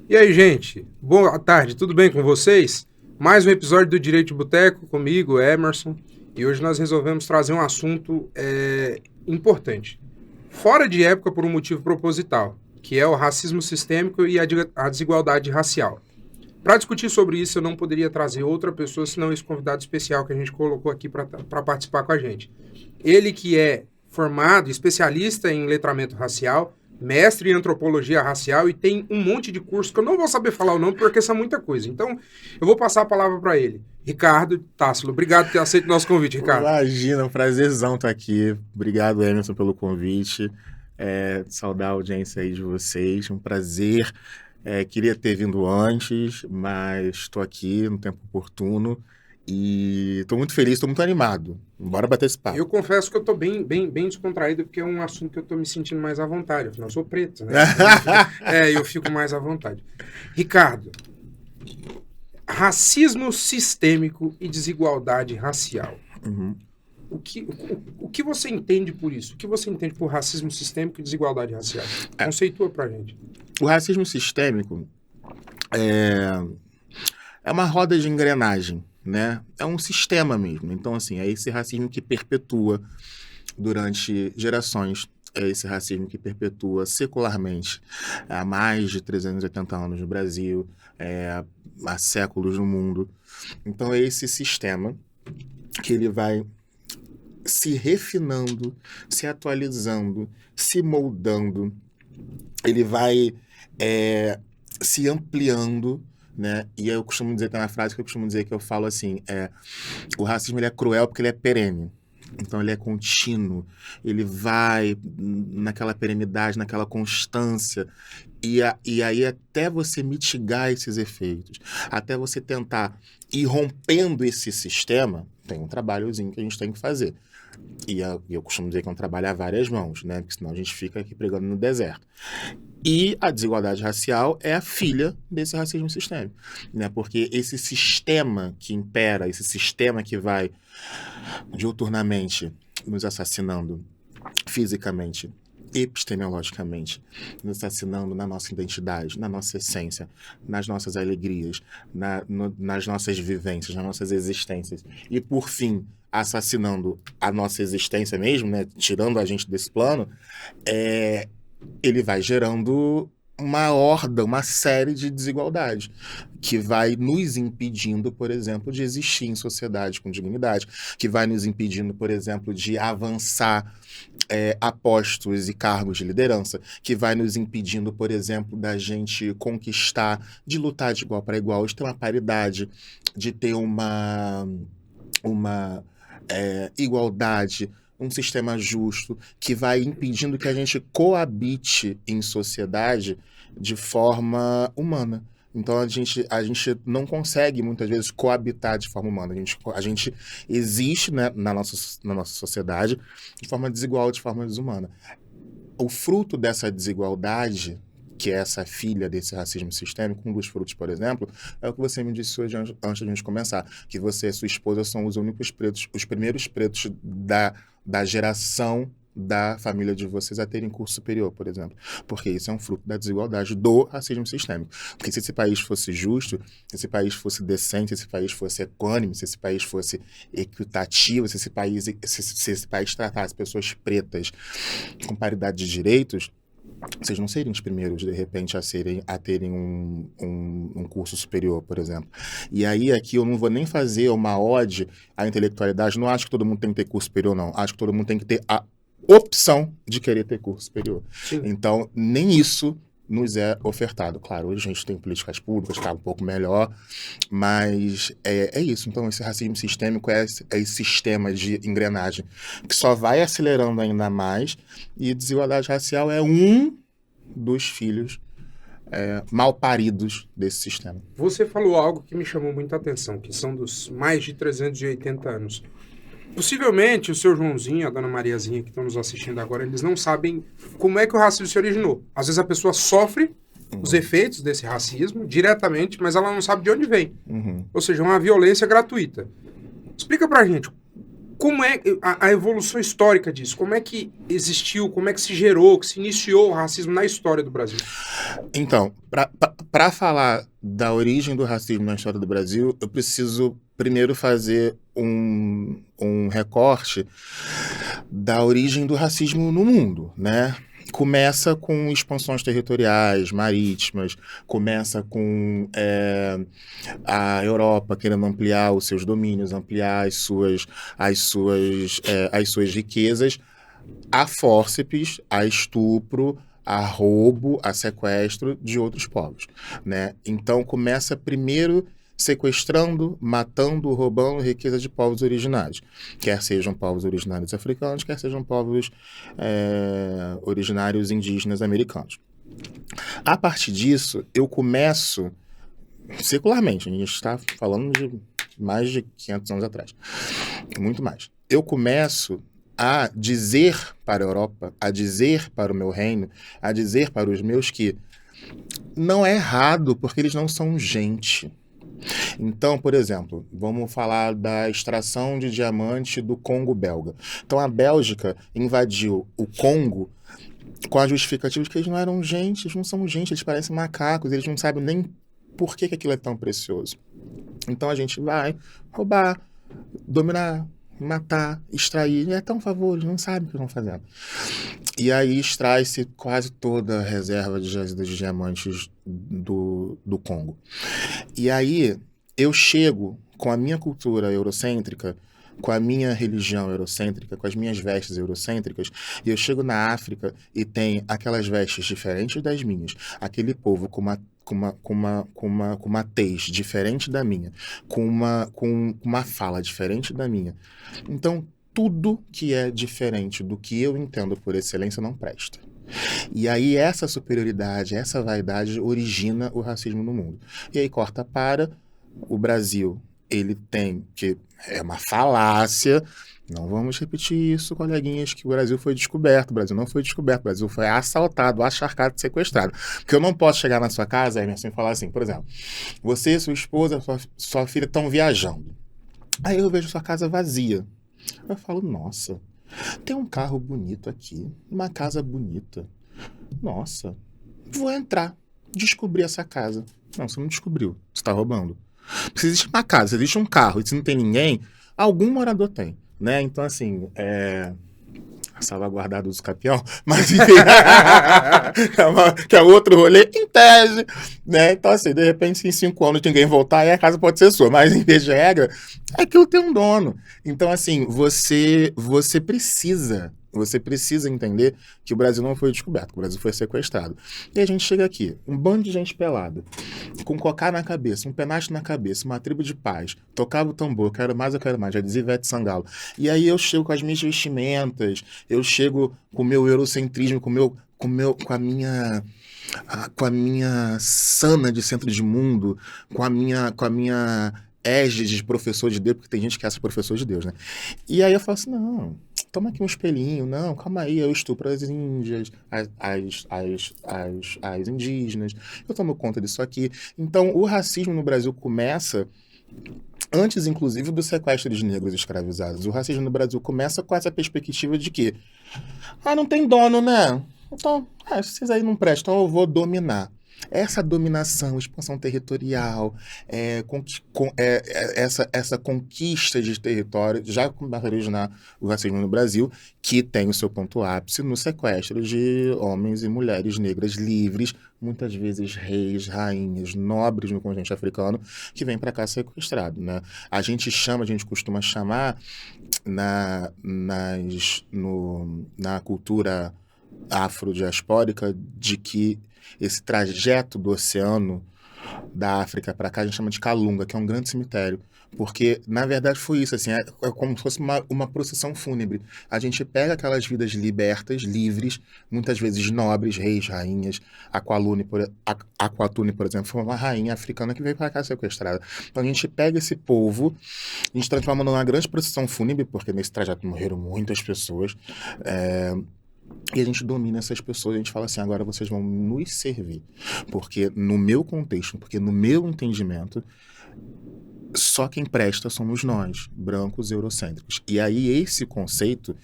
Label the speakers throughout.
Speaker 1: E aí, gente? Boa tarde, tudo bem com vocês? Mais um episódio do Direito de Boteco, comigo, Emerson. E hoje nós resolvemos trazer um assunto importante. Fora de época por um motivo proposital, que é o racismo sistêmico e a desigualdade racial. Para discutir sobre isso, eu não poderia trazer outra pessoa senão esse convidado especial que a gente colocou aqui para participar com a gente. Ele que é formado, especialista em letramento racial, mestre em antropologia racial e tem um monte de curso que eu não vou saber falar o nome porque são muita coisa. Então, eu vou passar a palavra para ele. Ricardo Tássilo, obrigado por ter aceito o nosso convite, Ricardo.
Speaker 2: Imagina, um prazerzão estar aqui. Obrigado, Emerson, pelo convite. Saudar a audiência aí de vocês. Um prazer. Queria ter vindo antes, mas estou aqui no tempo oportuno e estou muito feliz, estou muito animado. Bora bater esse papo.
Speaker 1: Eu confesso que eu estou bem descontraído porque é um assunto que eu estou me sentindo mais à vontade. Afinal, eu sou preto, né? Eu fico mais à vontade. Ricardo, racismo sistêmico e desigualdade racial.
Speaker 2: Uhum.
Speaker 1: O que você entende por isso? O que você entende por racismo sistêmico e desigualdade racial? Conceitua pra gente.
Speaker 2: O racismo sistêmico é uma roda de engrenagem, né? É um sistema mesmo. Então, assim, é esse racismo que perpetua durante gerações. É esse racismo que perpetua secularmente há mais de 380 anos no Brasil, há séculos no mundo. Então, é esse sistema que ele vai se refinando, se atualizando, se moldando. Ele vai se ampliando, né? E eu costumo dizer, tem uma frase que eu costumo dizer que eu falo assim, o racismo ele é cruel porque ele é perene. Então ele é contínuo, ele vai naquela perenidade, naquela constância, e aí até você mitigar esses efeitos, até você tentar ir rompendo esse sistema, tem um trabalhozinho que a gente tem que fazer. E eu costumo dizer que é um trabalho a várias mãos, né? Porque senão a gente fica aqui pregando no deserto. E a desigualdade racial é a filha desse racismo sistêmico, né? Porque esse sistema que impera, esse sistema que vai diuturnamente nos assassinando fisicamente, epistemologicamente, nos assassinando na nossa identidade, na nossa essência, nas nossas alegrias, nas nossas vivências, nas nossas existências. E, por fim, assassinando a nossa existência mesmo, né? Tirando a gente desse plano, ele vai gerando uma horda, uma série de desigualdades que vai nos impedindo, por exemplo, de existir em sociedade com dignidade, que vai nos impedindo, por exemplo, de avançar a postos e cargos de liderança, que vai nos impedindo, por exemplo, da gente conquistar, de lutar de igual para igual, de ter uma paridade, de ter uma igualdade, um sistema justo, que vai impedindo que a gente coabite em sociedade de forma humana. Então a gente não consegue muitas vezes coabitar de forma humana. A gente existe, né, na nossa sociedade de forma desigual, de forma desumana. O fruto dessa desigualdade, que é essa filha desse racismo sistêmico, um dos frutos, por exemplo, é o que você me disse hoje antes de a gente começar, que você e sua esposa são os únicos pretos, os primeiros pretos da geração da família de vocês a terem curso superior, por exemplo. Porque isso é um fruto da desigualdade do racismo sistêmico. Porque se esse país fosse justo, se esse país fosse decente, se esse país fosse equânime, se esse país fosse equitativo, se esse país tratasse pessoas pretas com paridade de direitos, vocês não seriam os primeiros, de repente, a terem um curso superior, por exemplo. E aí, aqui, eu não vou nem fazer uma ode à intelectualidade. Não acho que todo mundo tem que ter curso superior, não. Acho que todo mundo tem que ter a opção de querer ter curso superior.
Speaker 1: Sim.
Speaker 2: Então, nem isso nos é ofertado. Claro, hoje a gente tem políticas públicas, está um pouco melhor, mas é isso. Então, esse racismo sistêmico é esse sistema de engrenagem que só vai acelerando ainda mais, e desigualdade racial é um dos filhos mal paridos desse sistema.
Speaker 1: Você falou algo que me chamou muita atenção, que são dos mais de 380 anos. Possivelmente o seu Joãozinho, a dona Mariazinha que estão nos assistindo agora, eles não sabem como é que o racismo se originou. Às vezes a pessoa sofre os efeitos desse racismo diretamente, mas ela não sabe de onde vem. Ou seja, uma violência gratuita. Explica pra gente como é a evolução histórica disso? Como é que existiu, como é que se gerou, que se iniciou o racismo na história do Brasil?
Speaker 2: Então, para falar da origem do racismo na história do Brasil, eu preciso primeiro fazer um recorte da origem do racismo no mundo, né? Começa com expansões territoriais, marítimas, começa com a Europa querendo ampliar os seus domínios, ampliar as suas riquezas, a fórceps, a estupro, a roubo, a sequestro de outros povos, né? Então começa primeiro sequestrando, matando, roubando riqueza de povos originários, quer sejam povos originários africanos, quer sejam povos originários indígenas americanos. A partir disso, eu começo, secularmente, a gente está falando de mais de 500 anos atrás, muito mais. Eu começo a dizer para a Europa, a dizer para o meu reino, a dizer para os meus que não é errado, porque eles não são gente. Então, por exemplo, vamos falar da extração de diamante do Congo belga. Então, a Bélgica invadiu o Congo com a justificativa de que eles não eram gente, eles não são gente, eles parecem macacos, eles não sabem nem por que aquilo é tão precioso. Então, a gente vai roubar, dominar, matar, extrair. É tão favor, eles não sabem o que estão fazendo. E aí extrai-se quase toda a reserva de jazidas de diamantes do Congo. E aí eu chego com a minha cultura eurocêntrica, com a minha religião eurocêntrica, com as minhas vestes eurocêntricas, e eu chego na África e tem aquelas vestes diferentes das minhas, aquele povo com uma tez diferente da minha, com uma fala diferente da minha. Então, tudo que é diferente do que eu entendo por excelência não presta. E aí essa superioridade, essa vaidade origina o racismo no mundo. E aí corta para o Brasil. Ele tem, que é uma falácia, não vamos repetir isso, coleguinhas, que o Brasil foi descoberto. O Brasil não foi descoberto, o Brasil foi assaltado, acharcado, sequestrado. Porque eu não posso chegar na sua casa, Emerson, e falar assim, por exemplo, você, sua esposa, sua filha estão viajando. Aí eu vejo sua casa vazia. Eu falo, nossa, tem um carro bonito aqui, uma casa bonita. Nossa, vou entrar, descobrir essa casa. Não, você não descobriu, você está roubando. Se existe uma casa, se existe um carro e se não tem ninguém, algum morador tem, né? Então, assim, salvaguardado dos campeão, mas enfim, que é outro rolê, em tese, né? Então, assim, de repente, se em 5 anos ninguém voltar, aí a casa pode ser sua, mas em vez de regra, aquilo tem um dono. Então, assim, você precisa entender que o Brasil não foi descoberto, que o Brasil foi sequestrado. E a gente chega aqui, um bando de gente pelada, com cocá na cabeça, um penacho na cabeça, uma tribo de paz, tocava o tambor, quero mais, já dizia Ivete Sangalo. E aí eu chego com as minhas vestimentas, eu chego com o meu eurocentrismo, com a minha sana de centro de mundo, com a minha égide de professor de Deus, porque tem gente que acha professor de Deus, né? E aí eu falo assim, não, toma aqui um espelhinho, não, calma aí, eu estupro as índias, as indígenas, eu tomo conta disso aqui. Então, o racismo no Brasil começa antes, inclusive, do sequestro de negros escravizados. O racismo no Brasil começa com essa perspectiva de que, não tem dono, né? Então, vocês aí não prestam, então eu vou dominar. Essa dominação, expansão territorial, essa conquista de território já começa a originar o racismo no Brasil, que tem o seu ponto ápice no sequestro de homens e mulheres negras livres, muitas vezes reis, rainhas, nobres no continente africano, que vêm para cá sequestrado, né? A gente costuma chamar na cultura afrodiaspórica de que esse trajeto do oceano da África para cá a gente chama de Calunga, que é um grande cemitério, porque na verdade foi isso, assim, é como se fosse uma procissão fúnebre. A gente pega aquelas vidas libertas, livres, muitas vezes nobres, reis, rainhas. Aquatune, por exemplo, foi uma rainha africana que veio para cá sequestrada. Então a gente pega esse povo, a gente transforma numa grande procissão fúnebre, porque nesse trajeto morreram muitas pessoas, e a gente domina essas pessoas, a gente fala assim, agora vocês vão nos servir. Porque no meu contexto, porque no meu entendimento, só quem presta somos nós, brancos eurocêntricos. E aí esse conceito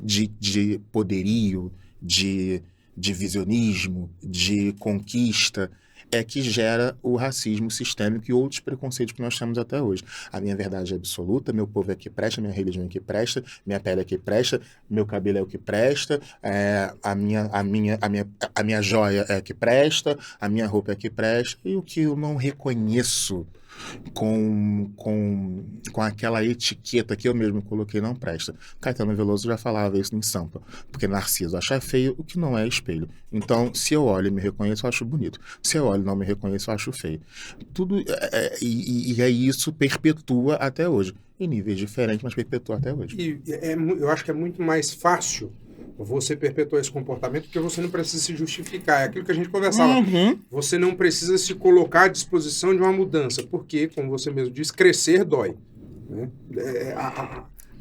Speaker 2: de poderio, de visionismo, de conquista, é que gera o racismo sistêmico e outros preconceitos que nós temos até hoje. A minha verdade é absoluta, meu povo é que presta, minha religião é que presta, minha pele é que presta, meu cabelo é o que presta, a minha joia é que presta, a minha roupa é que presta, e o que eu não reconheço com aquela etiqueta que eu mesmo coloquei não presta. Caetano Veloso já falava isso em Sampa, porque Narciso acha feio o que não é espelho. Então, se eu olho e me reconheço, eu acho bonito. Se eu olho e não me reconheço, eu acho feio. Tudo e aí isso perpetua até hoje. Em níveis diferentes, mas perpetua até hoje.
Speaker 1: E eu acho que é muito mais fácil você perpetuar esse comportamento porque você não precisa se justificar. É aquilo que a gente conversava. Você não precisa se colocar à disposição de uma mudança, porque, como você mesmo disse, crescer dói. Né?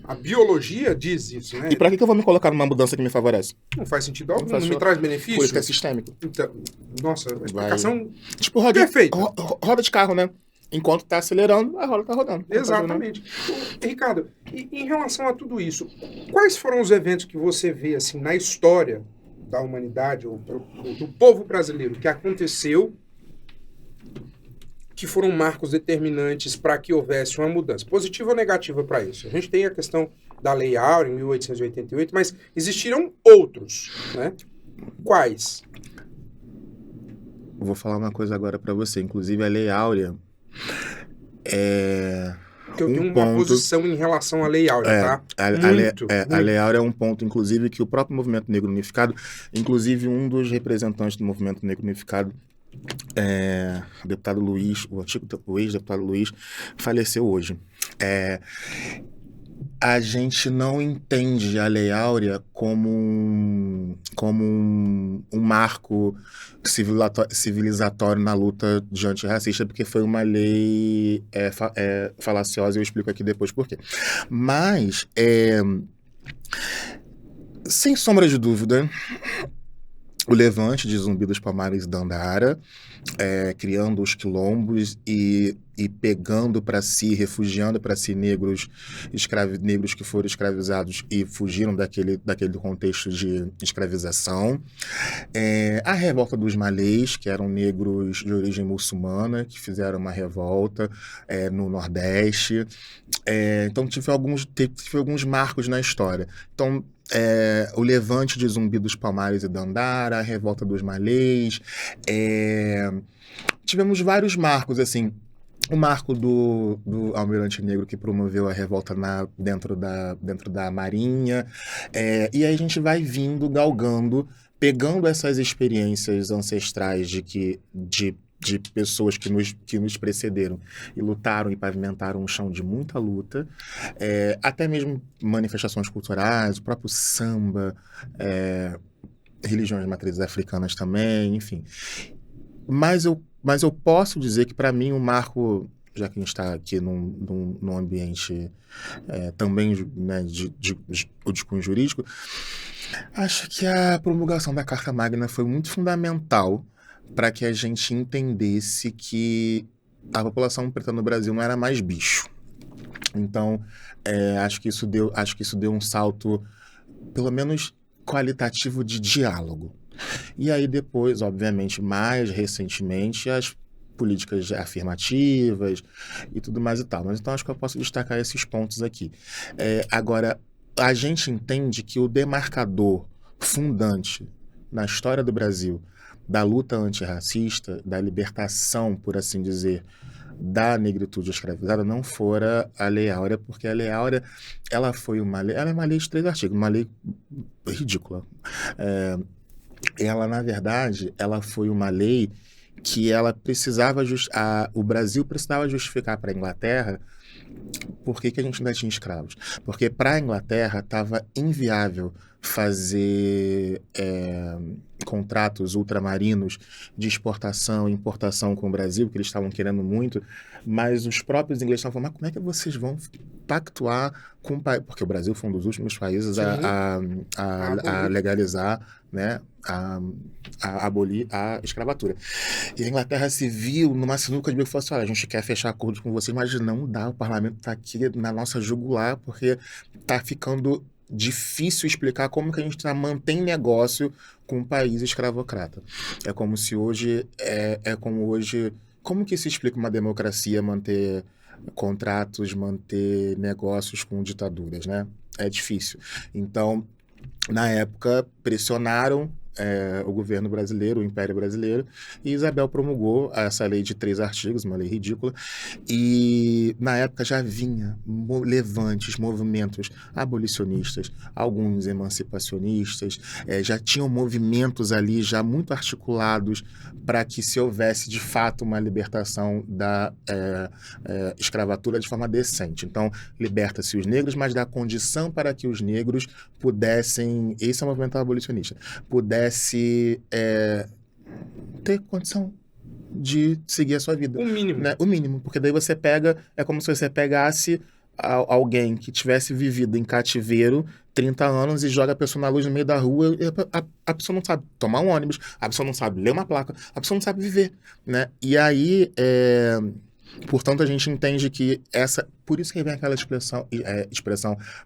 Speaker 1: A biologia diz isso, né?
Speaker 2: E pra que eu vou me colocar numa mudança que me favorece?
Speaker 1: Não faz sentido algum, não me traz benefício.
Speaker 2: Por isso que é sistêmico.
Speaker 1: Então, nossa, a explicação
Speaker 2: tipo,
Speaker 1: perfeita.
Speaker 2: Roda de carro, né? Enquanto tá acelerando, a roda tá rodando.
Speaker 1: Exatamente. Ricardo, e em relação a tudo isso, quais foram os eventos que você vê assim, na história da humanidade, ou do povo brasileiro, que aconteceu, que foram marcos determinantes para que houvesse uma mudança, positiva ou negativa para isso? A gente tem a questão da Lei Áurea, em 1888, mas existiram outros, né? Quais?
Speaker 2: Vou falar uma coisa agora para você. Inclusive, a Lei Áurea
Speaker 1: que eu tenho uma posição em relação à Lei Áurea, tá?
Speaker 2: A Lei Áurea é um ponto, inclusive, que o próprio Movimento Negro Unificado, inclusive um dos representantes do Movimento Negro Unificado, o deputado Luiz, o ex-deputado Luiz, faleceu hoje. A gente não entende a Lei Áurea como um marco civilizatório na luta de antirracista, porque foi uma lei falaciosa, e eu explico aqui depois por quê. Mas, sem sombra de dúvida, o levante de Zumbi dos Palmares e Dandara, criando os quilombos e pegando para si, refugiando para si negros que foram escravizados e fugiram daquele contexto de escravização. A revolta dos malês, que eram negros de origem muçulmana, que fizeram uma revolta no Nordeste. Então, tive alguns marcos na história. Então, o levante de Zumbi dos Palmares e Dandara, a revolta dos malês. Tivemos vários marcos, assim. O marco do Almirante Negro, que promoveu a revolta dentro da Marinha. E aí a gente vai vindo, galgando, pegando essas experiências ancestrais de pessoas que nos precederam e lutaram e pavimentaram um chão de muita luta, até mesmo manifestações culturais, o próprio samba, religiões de matrizes africanas também, enfim. Mas eu posso dizer que, para mim, o marco, já que a gente está aqui num ambiente também, né, de cunho jurídico, acho que a promulgação da Carta Magna foi muito fundamental para que a gente entendesse que a população preta no Brasil não era mais bicho. Então, acho que isso deu um salto, pelo menos qualitativo, de diálogo. E aí depois, obviamente, mais recentemente, as políticas afirmativas e tudo mais e tal. Mas então acho que eu posso destacar esses pontos aqui. Agora, a gente entende que o demarcador fundante na história do Brasil da luta antirracista, da libertação, por assim dizer, da negritude escravizada, não fora a Lei Áurea, porque a Lei Áurea, ela é uma lei de 3 artigos, uma lei ridícula. Ela, na verdade, ela foi uma lei que ela precisava o Brasil precisava justificar para a Inglaterra por que a gente ainda tinha escravos. Porque para a Inglaterra estava inviável fazer contratos ultramarinos de exportação e importação com o Brasil, que eles estavam querendo muito, mas os próprios ingleses estavam falando, mas como é que vocês vão pactuar com o país? Porque o Brasil foi um dos últimos países a legalizar, né, a abolir a escravatura. E a Inglaterra se viu numa sinuca de bico e falou assim, olha, a gente quer fechar acordo com vocês, mas não dá, o parlamento está aqui na nossa jugular, porque está ficando difícil explicar como que a gente mantém negócio com um país escravocrata. É como se hoje, como que se explica uma democracia manter contratos, manter negócios com ditaduras, né? É difícil. Então, na época, pressionaram o governo brasileiro, o Império Brasileiro, e Isabel promulgou essa lei de 3 artigos, uma lei ridícula, e na época já vinha levantes, movimentos abolicionistas, alguns emancipacionistas, já tinham movimentos ali já muito articulados para que se houvesse de fato uma libertação da escravatura de forma decente. Então, liberta-se os negros, mas dá condição para que os negros pudessem, esse é o movimento abolicionista, pudesse ter condição de seguir a sua vida.
Speaker 1: O mínimo.
Speaker 2: Né? O mínimo, porque daí você pega, é como se você pegasse alguém que tivesse vivido em cativeiro 30 anos e joga a pessoa na luz no meio da rua, e a pessoa não sabe tomar um ônibus, a pessoa não sabe ler uma placa, a pessoa não sabe viver, né? E aí, portanto, a gente entende que por isso que vem aquela expressão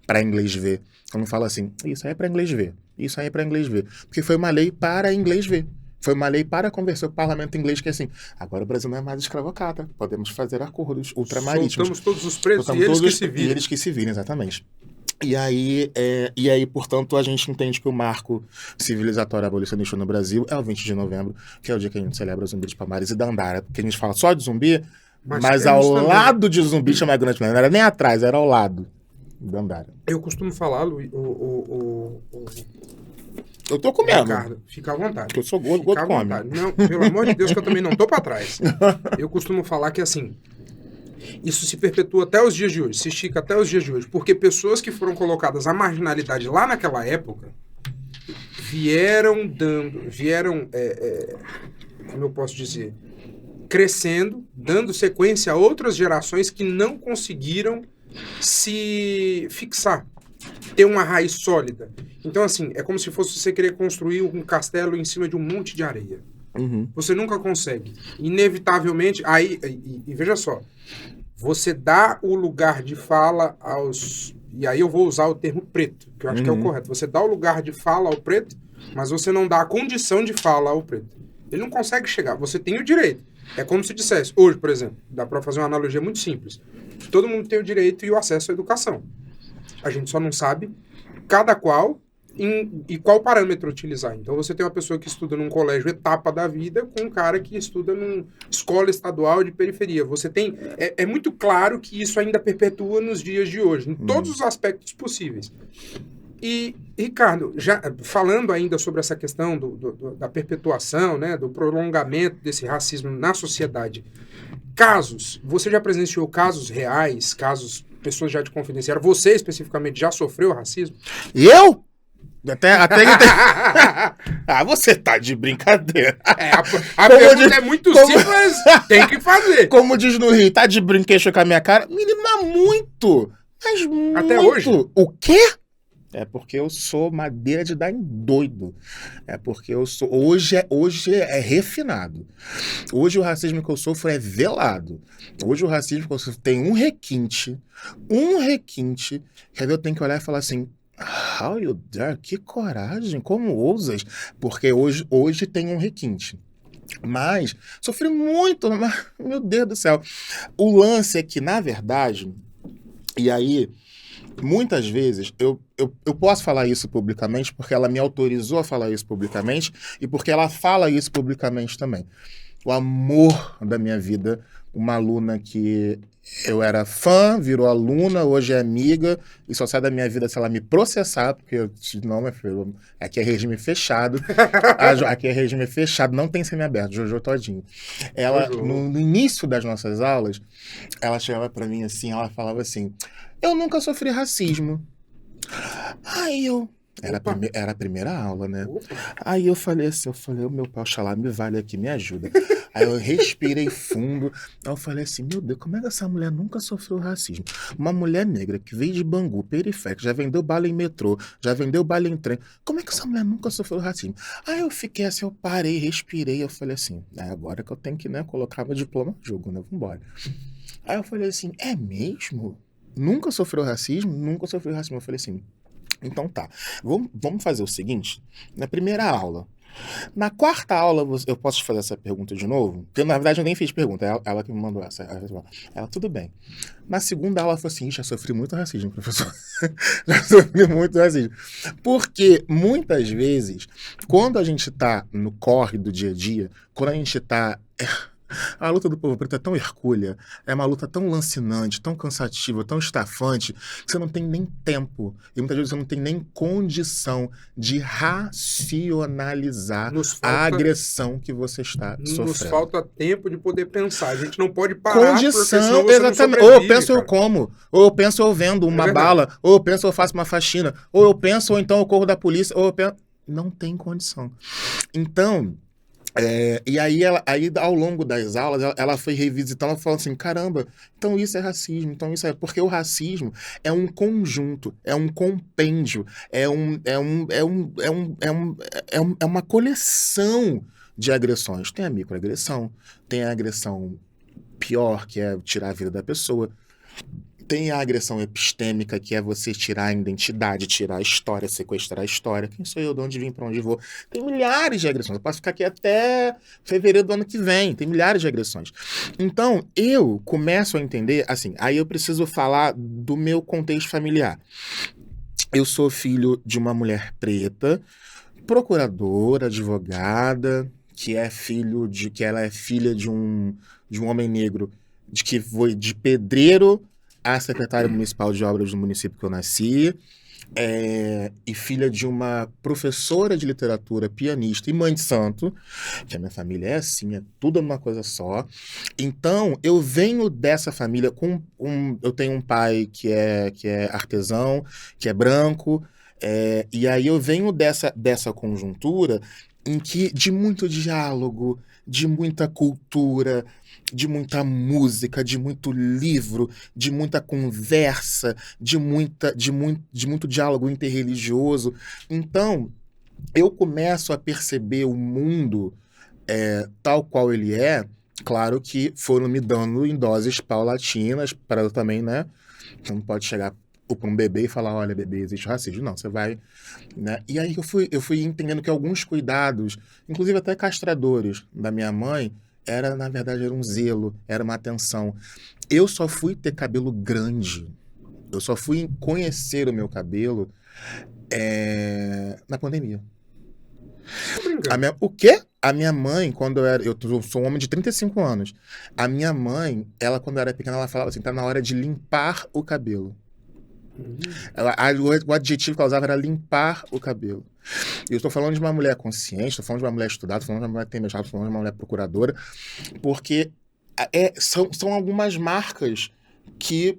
Speaker 2: para inglês ver. Quando fala assim, isso aí é para inglês ver, isso aí é para inglês ver. Porque foi uma lei para inglês ver. Foi uma lei para conversar com o parlamento inglês que é assim, agora o Brasil não é mais escravocrata, podemos fazer acordos ultramarítimos.
Speaker 1: Soltamos todos os presos e eles que se virem.
Speaker 2: E eles que se virem, exatamente. E aí, portanto, a gente entende que o marco civilizatório abolicionista no Brasil é o 20 de novembro, que é o dia que a gente celebra o Zumbi de Palmares e Dandara, porque a gente fala só de zumbi, mas ao lado de zumbi chama Grande Planeta, não era nem atrás, era ao lado de Dandara.
Speaker 1: Eu costumo falar,
Speaker 2: eu tô comendo.
Speaker 1: Ricardo, fica à vontade.
Speaker 2: Porque eu sou gordo, gordo come.
Speaker 1: Não, pelo amor de Deus, que eu também não tô pra trás. Eu costumo falar que, assim, isso se perpetua até os dias de hoje, se estica até os dias de hoje, porque pessoas que foram colocadas à marginalidade lá naquela época vieram, como eu posso dizer, crescendo, dando sequência a outras gerações que não conseguiram se fixar, ter uma raiz sólida. Então, assim, é como se fosse você querer construir um castelo em cima de um monte de areia.
Speaker 2: Uhum.
Speaker 1: Você nunca consegue. Inevitavelmente, e veja só, você dá o lugar de fala aos... E aí eu vou usar o termo preto, que eu acho que é o correto. Você dá o lugar de fala ao preto, mas você não dá a condição de fala ao preto. Ele não consegue chegar. Você tem o direito. É como se dissesse, hoje, por exemplo, dá para fazer uma analogia muito simples. Todo mundo tem o direito e o acesso à educação. A gente só não sabe cada qual e qual parâmetro utilizar. Então você tem uma pessoa que estuda num colégio etapa da vida com um cara que estuda numa escola estadual de periferia. Você tem... É muito claro que isso ainda perpetua nos dias de hoje, em todos os aspectos possíveis. E, Ricardo, já falando ainda sobre essa questão da perpetuação, né, do prolongamento desse racismo na sociedade, você já presenciou casos reais, pessoas já te confidenciaram, você especificamente já sofreu racismo?
Speaker 2: Eu? Até você tá de brincadeira.
Speaker 1: A pergunta é muito simples, mas tem que fazer.
Speaker 2: Como diz no Rio, tá de brinquedo com a minha cara? Menina, muito! Mas muito!
Speaker 1: Até hoje?
Speaker 2: O quê? É porque eu sou madeira de dar em doido. É porque eu sou... Hoje é refinado. Hoje o racismo que eu sofro é velado. Hoje o racismo que eu sofro tem um requinte. Que eu tenho que olhar e falar assim... How you dare? Que coragem, como ousas? Porque hoje tem um requinte. Mas sofri muito, meu Deus do céu. O lance é que, na verdade, e aí, muitas vezes, eu posso falar isso publicamente porque ela me autorizou a falar isso publicamente e porque ela fala isso publicamente também. O amor da minha vida, uma aluna que eu era fã, virou aluna, hoje é amiga, e só sai da minha vida se ela me processar, porque não, meu filho, aqui é regime fechado. Aqui é regime fechado, não tem semi-aberto, Jojo todinho. Ela, no início das nossas aulas, ela chegava pra mim assim, ela falava assim, eu nunca sofri racismo. Aí eu,
Speaker 1: Opa,
Speaker 2: Era a primeira aula, né?
Speaker 1: opa.
Speaker 2: Aí eu falei assim, o meu pai, Oxalá, me vale aqui, me ajuda. Aí eu respirei fundo, aí eu falei assim, meu Deus, como é que essa mulher nunca sofreu racismo? Uma mulher negra que veio de Bangu, periférico, já vendeu bala em metrô, já vendeu bala em trem, como é que essa mulher nunca sofreu racismo? Aí eu fiquei assim, eu parei, respirei, eu falei assim, é agora que eu tenho que, né, colocar meu diploma no jogo, né, vambora. Aí eu falei assim, é mesmo? Nunca sofreu racismo? Nunca sofreu racismo. Eu falei assim, então tá, vamos fazer o seguinte, na primeira aula, na quarta aula, eu posso te fazer essa pergunta de novo? Porque, na verdade, eu nem fiz pergunta. Ela que me mandou essa. Ela, tudo bem. Na segunda aula, ela falou assim, já sofri muito racismo, professor. Já sofri muito racismo. Porque, muitas vezes, quando a gente tá no corre do dia a dia, quando a gente tá... A luta do povo preto é tão hercúlea, é uma luta tão lancinante, tão cansativa, tão estafante, que você não tem nem tempo, e muitas vezes você não tem nem condição de racionalizar
Speaker 1: Nos
Speaker 2: a
Speaker 1: falta,
Speaker 2: agressão que você está
Speaker 1: nos
Speaker 2: sofrendo.
Speaker 1: falta tempo de poder pensar. A gente não pode parar, porque senão
Speaker 2: Condição,
Speaker 1: você não
Speaker 2: exatamente. Ou eu
Speaker 1: sobrevive,
Speaker 2: penso eu
Speaker 1: cara.
Speaker 2: como, ou eu penso eu vendo
Speaker 1: É
Speaker 2: uma
Speaker 1: verdade.
Speaker 2: bala, ou eu penso eu faço uma faxina, ou eu penso ou então eu corro da polícia, ou eu penso... Não tem condição. Então... e aí, aí, ao longo das aulas, ela foi revisitando, ela falou assim, caramba, então isso é racismo, então isso é... Porque o racismo é um conjunto, é um compêndio, é uma coleção de agressões. Tem a microagressão, tem a agressão pior, que é tirar a vida da pessoa, tem a agressão epistêmica, que é você tirar a identidade, tirar a história, sequestrar a história. Quem sou eu? De onde vim? Para onde vou? Tem milhares de agressões. Eu posso ficar aqui até fevereiro do ano que vem. Tem milhares de agressões. Então, eu começo a entender, assim, aí eu preciso falar do meu contexto familiar. Eu sou filho de uma mulher preta, procuradora, advogada, que ela é filha de um homem negro, que foi de pedreiro a secretária municipal de obras do município que eu nasci, e filha de uma professora de literatura, pianista e mãe de santo, que a minha família é assim, é tudo uma coisa só. Então, eu venho dessa família eu tenho um pai que é artesão, que é branco, e aí eu venho dessa conjuntura em que de muito diálogo, de muita cultura, de muita música, de muito livro, de muita conversa, de muito diálogo interreligioso. Então, eu começo a perceber o mundo tal qual ele é, claro que foram me dando em doses paulatinas, para eu também, né? Você não pode chegar para um bebê e falar, olha, bebê, existe racismo. Não, você vai... Né? E aí eu fui entendendo que alguns cuidados, inclusive até castradores da minha mãe, na verdade, era um zelo, era uma atenção. Eu só fui ter cabelo grande, eu só fui conhecer o meu cabelo na pandemia.
Speaker 1: Tô brincando.
Speaker 2: O quê? A minha mãe, eu sou um homem de 35 anos. A minha mãe, ela quando eu era pequena, ela falava assim, tá na hora de limpar o cabelo. O adjetivo que ela usava era limpar o cabelo. E eu estou falando de uma mulher consciente, estou falando de uma mulher estudada, estou falando de uma mulher que tem mestrado, estou falando de uma mulher procuradora, porque são algumas marcas que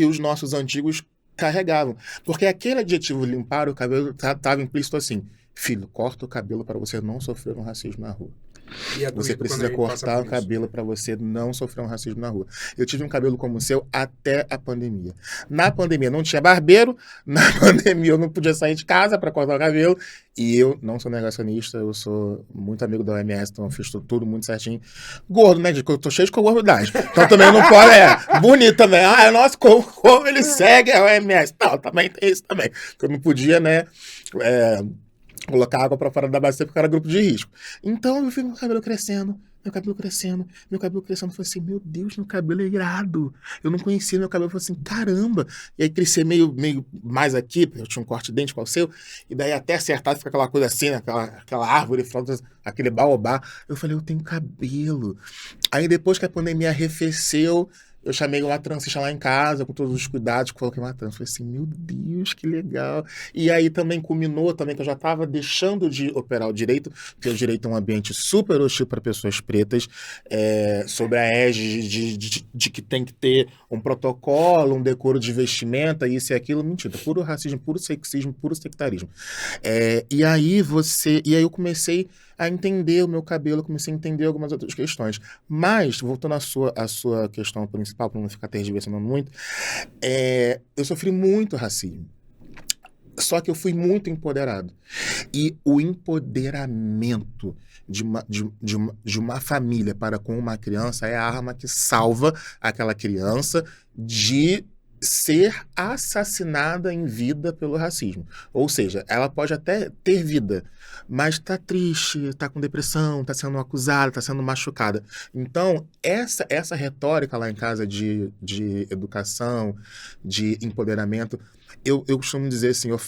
Speaker 2: os nossos antigos carregavam. Porque aquele adjetivo limpar o cabelo estava implícito assim, filho, corta o cabelo para você não sofrer um racismo na rua.
Speaker 1: E é
Speaker 2: Você
Speaker 1: doido quando
Speaker 2: precisa
Speaker 1: a gente passa
Speaker 2: cortar
Speaker 1: por
Speaker 2: o
Speaker 1: isso.
Speaker 2: cabelo para você não sofrer um racismo na rua. Eu tive um cabelo como o seu até a pandemia. Na pandemia não tinha barbeiro, na pandemia eu não podia sair de casa para cortar o cabelo, e eu não sou negacionista, eu sou muito amigo da OMS, então eu fiz tudo muito certinho. Gordo, né? Eu tô cheio de comorbidade. Então também não pode, bonito também. Nossa, como ele segue a OMS. Não, também tem isso também. Eu não podia, né? Colocar água pra fora da bacia porque era grupo de risco. Então eu vi meu cabelo crescendo, meu cabelo crescendo, meu cabelo crescendo. Eu falei assim, meu Deus, meu cabelo é irado. Eu não conhecia meu cabelo, eu falei assim, caramba. E aí crescer meio mais aqui, porque eu tinha um corte idêntico ao seu, e daí até acertar fica aquela coisa assim, né? aquela árvore, aquele baobá. Eu falei, eu tenho cabelo. Aí depois que a pandemia arrefeceu, eu chamei uma transista lá em casa, com todos os cuidados, coloquei uma trans. Falei assim, meu Deus, que legal. E aí também culminou também que eu já estava deixando de operar o direito, porque o direito é um ambiente super hostil para pessoas pretas, sobre a égide de que tem que ter um protocolo, um decoro de vestimenta, isso e aquilo. Mentira, puro racismo, puro sexismo, puro sectarismo. E aí eu comecei a entender o meu cabelo, comecei a entender algumas outras questões. Mas, voltando à sua questão principal, para não ficar tergiversando muito, eu sofri muito racismo. Só que eu fui muito empoderado. E o empoderamento de uma família para com uma criança é a arma que salva aquela criança de ser assassinada em vida pelo racismo. Ou seja, ela pode até ter vida, mas está triste, está com depressão, está sendo acusada, está sendo machucada. Então, essa retórica lá em casa de educação, de empoderamento, eu costumo dizer assim, eu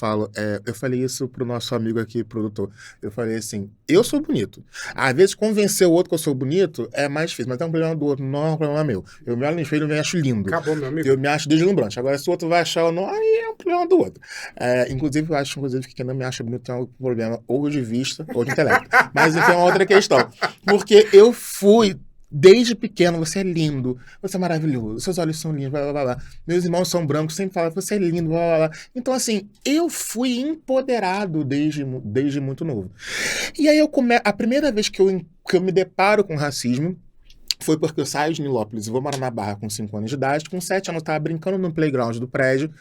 Speaker 2: falei isso pro nosso amigo aqui, produtor, eu falei assim, eu sou bonito. Às vezes, convencer o outro que eu sou bonito é mais difícil, mas é um problema do outro, não é um problema meu. Eu me olho no espelho e me acho lindo.
Speaker 1: Acabou, meu amigo.
Speaker 2: Eu me acho deslumbrante. Agora, se o outro vai achar ou não, aí é um problema do outro. Inclusive, eu acho que quem não me acha bonito tem um problema ou de vista ou de intelecto. Mas isso é uma outra questão. Porque eu fui... Desde pequeno, você é lindo, você é maravilhoso, seus olhos são lindos, blá, blá, blá, blá. Meus irmãos são brancos, sempre falam, você é lindo, blá, blá, blá. Então, assim, eu fui empoderado desde muito novo. E aí, a primeira vez que eu me deparo com racismo foi porque eu saio de Nilópolis e vou morar na Barra com 5 anos de idade. Com 7 anos, eu estava brincando no playground do prédio.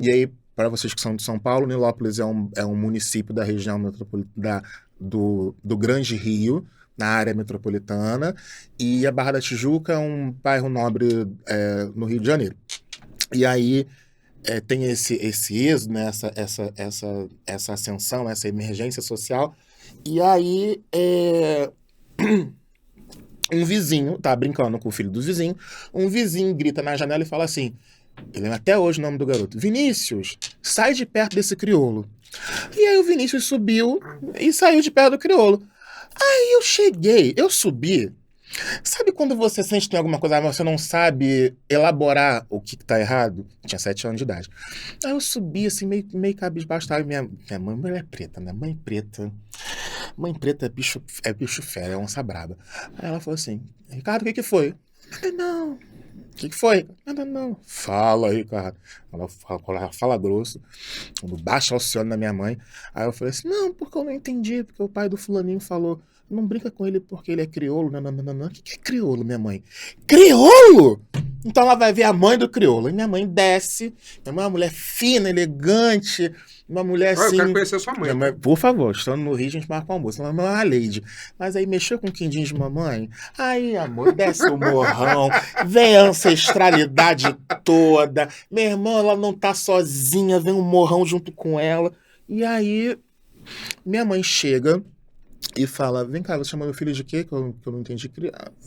Speaker 2: E aí, para vocês que são de São Paulo, Nilópolis é um município da região metropolitana do Grande Rio, na área metropolitana, e a Barra da Tijuca é um bairro nobre no Rio de Janeiro. E aí tem esse êxodo, né, essa ascensão, essa emergência social, e aí um vizinho, tá brincando com o filho do vizinho, um vizinho grita na janela e fala assim, eu lembro até hoje o nome do garoto, Vinícius, sai de perto desse crioulo. E aí o Vinícius subiu e saiu de perto do crioulo. Aí eu subi. Sabe quando você sente que tem alguma coisa, mas você não sabe elaborar o que tá errado? Eu tinha 7 anos de idade. Aí eu subi assim, meio cabisbaixo. Minha mãe é preta, né? Mãe preta é bicho fera, é onça braba. Aí ela falou assim, Ricardo, o que foi? Não. O que foi? Nada não. Fala, Ricardo. Ela fala grosso, quando baixa o oceano na minha mãe. Aí eu falei assim, não, porque eu não entendi, porque o pai do fulaninho falou, não brinca com ele porque ele é crioulo. Não. O que é crioulo, minha mãe? Crioulo? Então ela vai ver a mãe do crioulo. E minha mãe desce, minha mãe é uma mulher fina, elegante, uma mulher assim...
Speaker 1: Eu quero conhecer sua mãe.
Speaker 2: Mãe, por favor, estando no Rio, a gente marca um almoço. Minha mãe é uma lady. Mas aí mexeu com o quindim de mamãe. Aí, amor, desce o morrão, vem a ancestralidade toda. Minha irmã, ela não tá sozinha, vem um morrão junto com ela. E aí, minha mãe chega e fala, vem cá, você chama meu filho de quê? Que eu não entendi.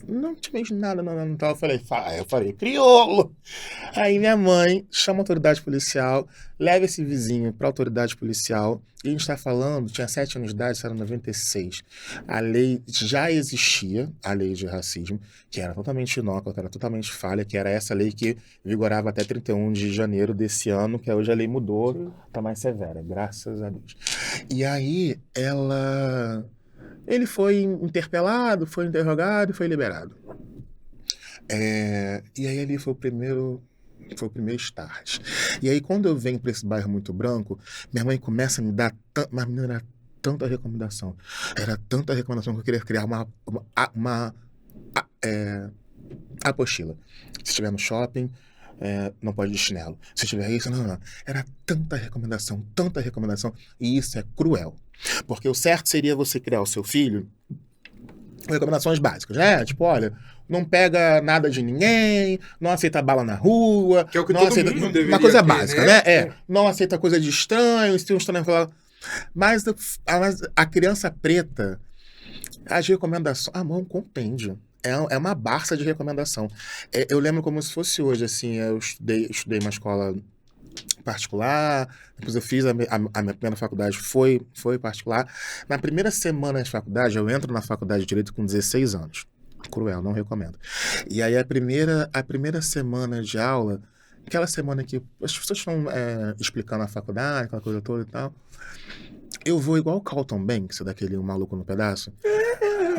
Speaker 2: Não te de nada, não. Então eu falei, crioulo. Aí minha mãe chama a autoridade policial, leva esse vizinho pra autoridade policial, e a gente tá falando, tinha 7 anos de idade, isso era 96. A lei já existia, a lei de racismo, que era totalmente inócua, que era totalmente falha, que era essa lei que vigorava até 31 de janeiro desse ano, que hoje a lei mudou, tá mais severa, graças a Deus. E aí, ele foi interpelado, foi interrogado e foi liberado. E aí ali foi o primeiro start. E aí quando eu venho para esse bairro muito branco, minha mãe começa a me dar... Mas menina, era tanta recomendação. Era tanta recomendação que eu queria criar uma apostila. Se estiver no shopping, não pode ir de chinelo. Se tiver isso, não. Era tanta recomendação, e isso é cruel. Porque o certo seria você criar o seu filho com recomendações básicas, né? Tipo, olha, não pega nada de ninguém, não aceita bala na rua,
Speaker 1: que é o que
Speaker 2: não
Speaker 1: todo
Speaker 2: aceita
Speaker 1: mundo deveria
Speaker 2: uma coisa
Speaker 1: ter,
Speaker 2: básica, né? Não aceita coisa de estranho, se um estranho falar. Mas a criança preta, as recomendações, a mão compêndio. É uma barça de recomendação. Eu lembro como se fosse hoje, assim, eu estudei uma escola particular, depois eu fiz a minha primeira faculdade, foi particular. Na primeira semana de faculdade, eu entro na faculdade de Direito com 16 anos. cruel, não recomendo. E aí a primeira semana de aula, aquela semana que as pessoas estão explicando a faculdade, aquela coisa toda e tal, eu vou igual o Carlton Banks, daquele Maluco no Pedaço.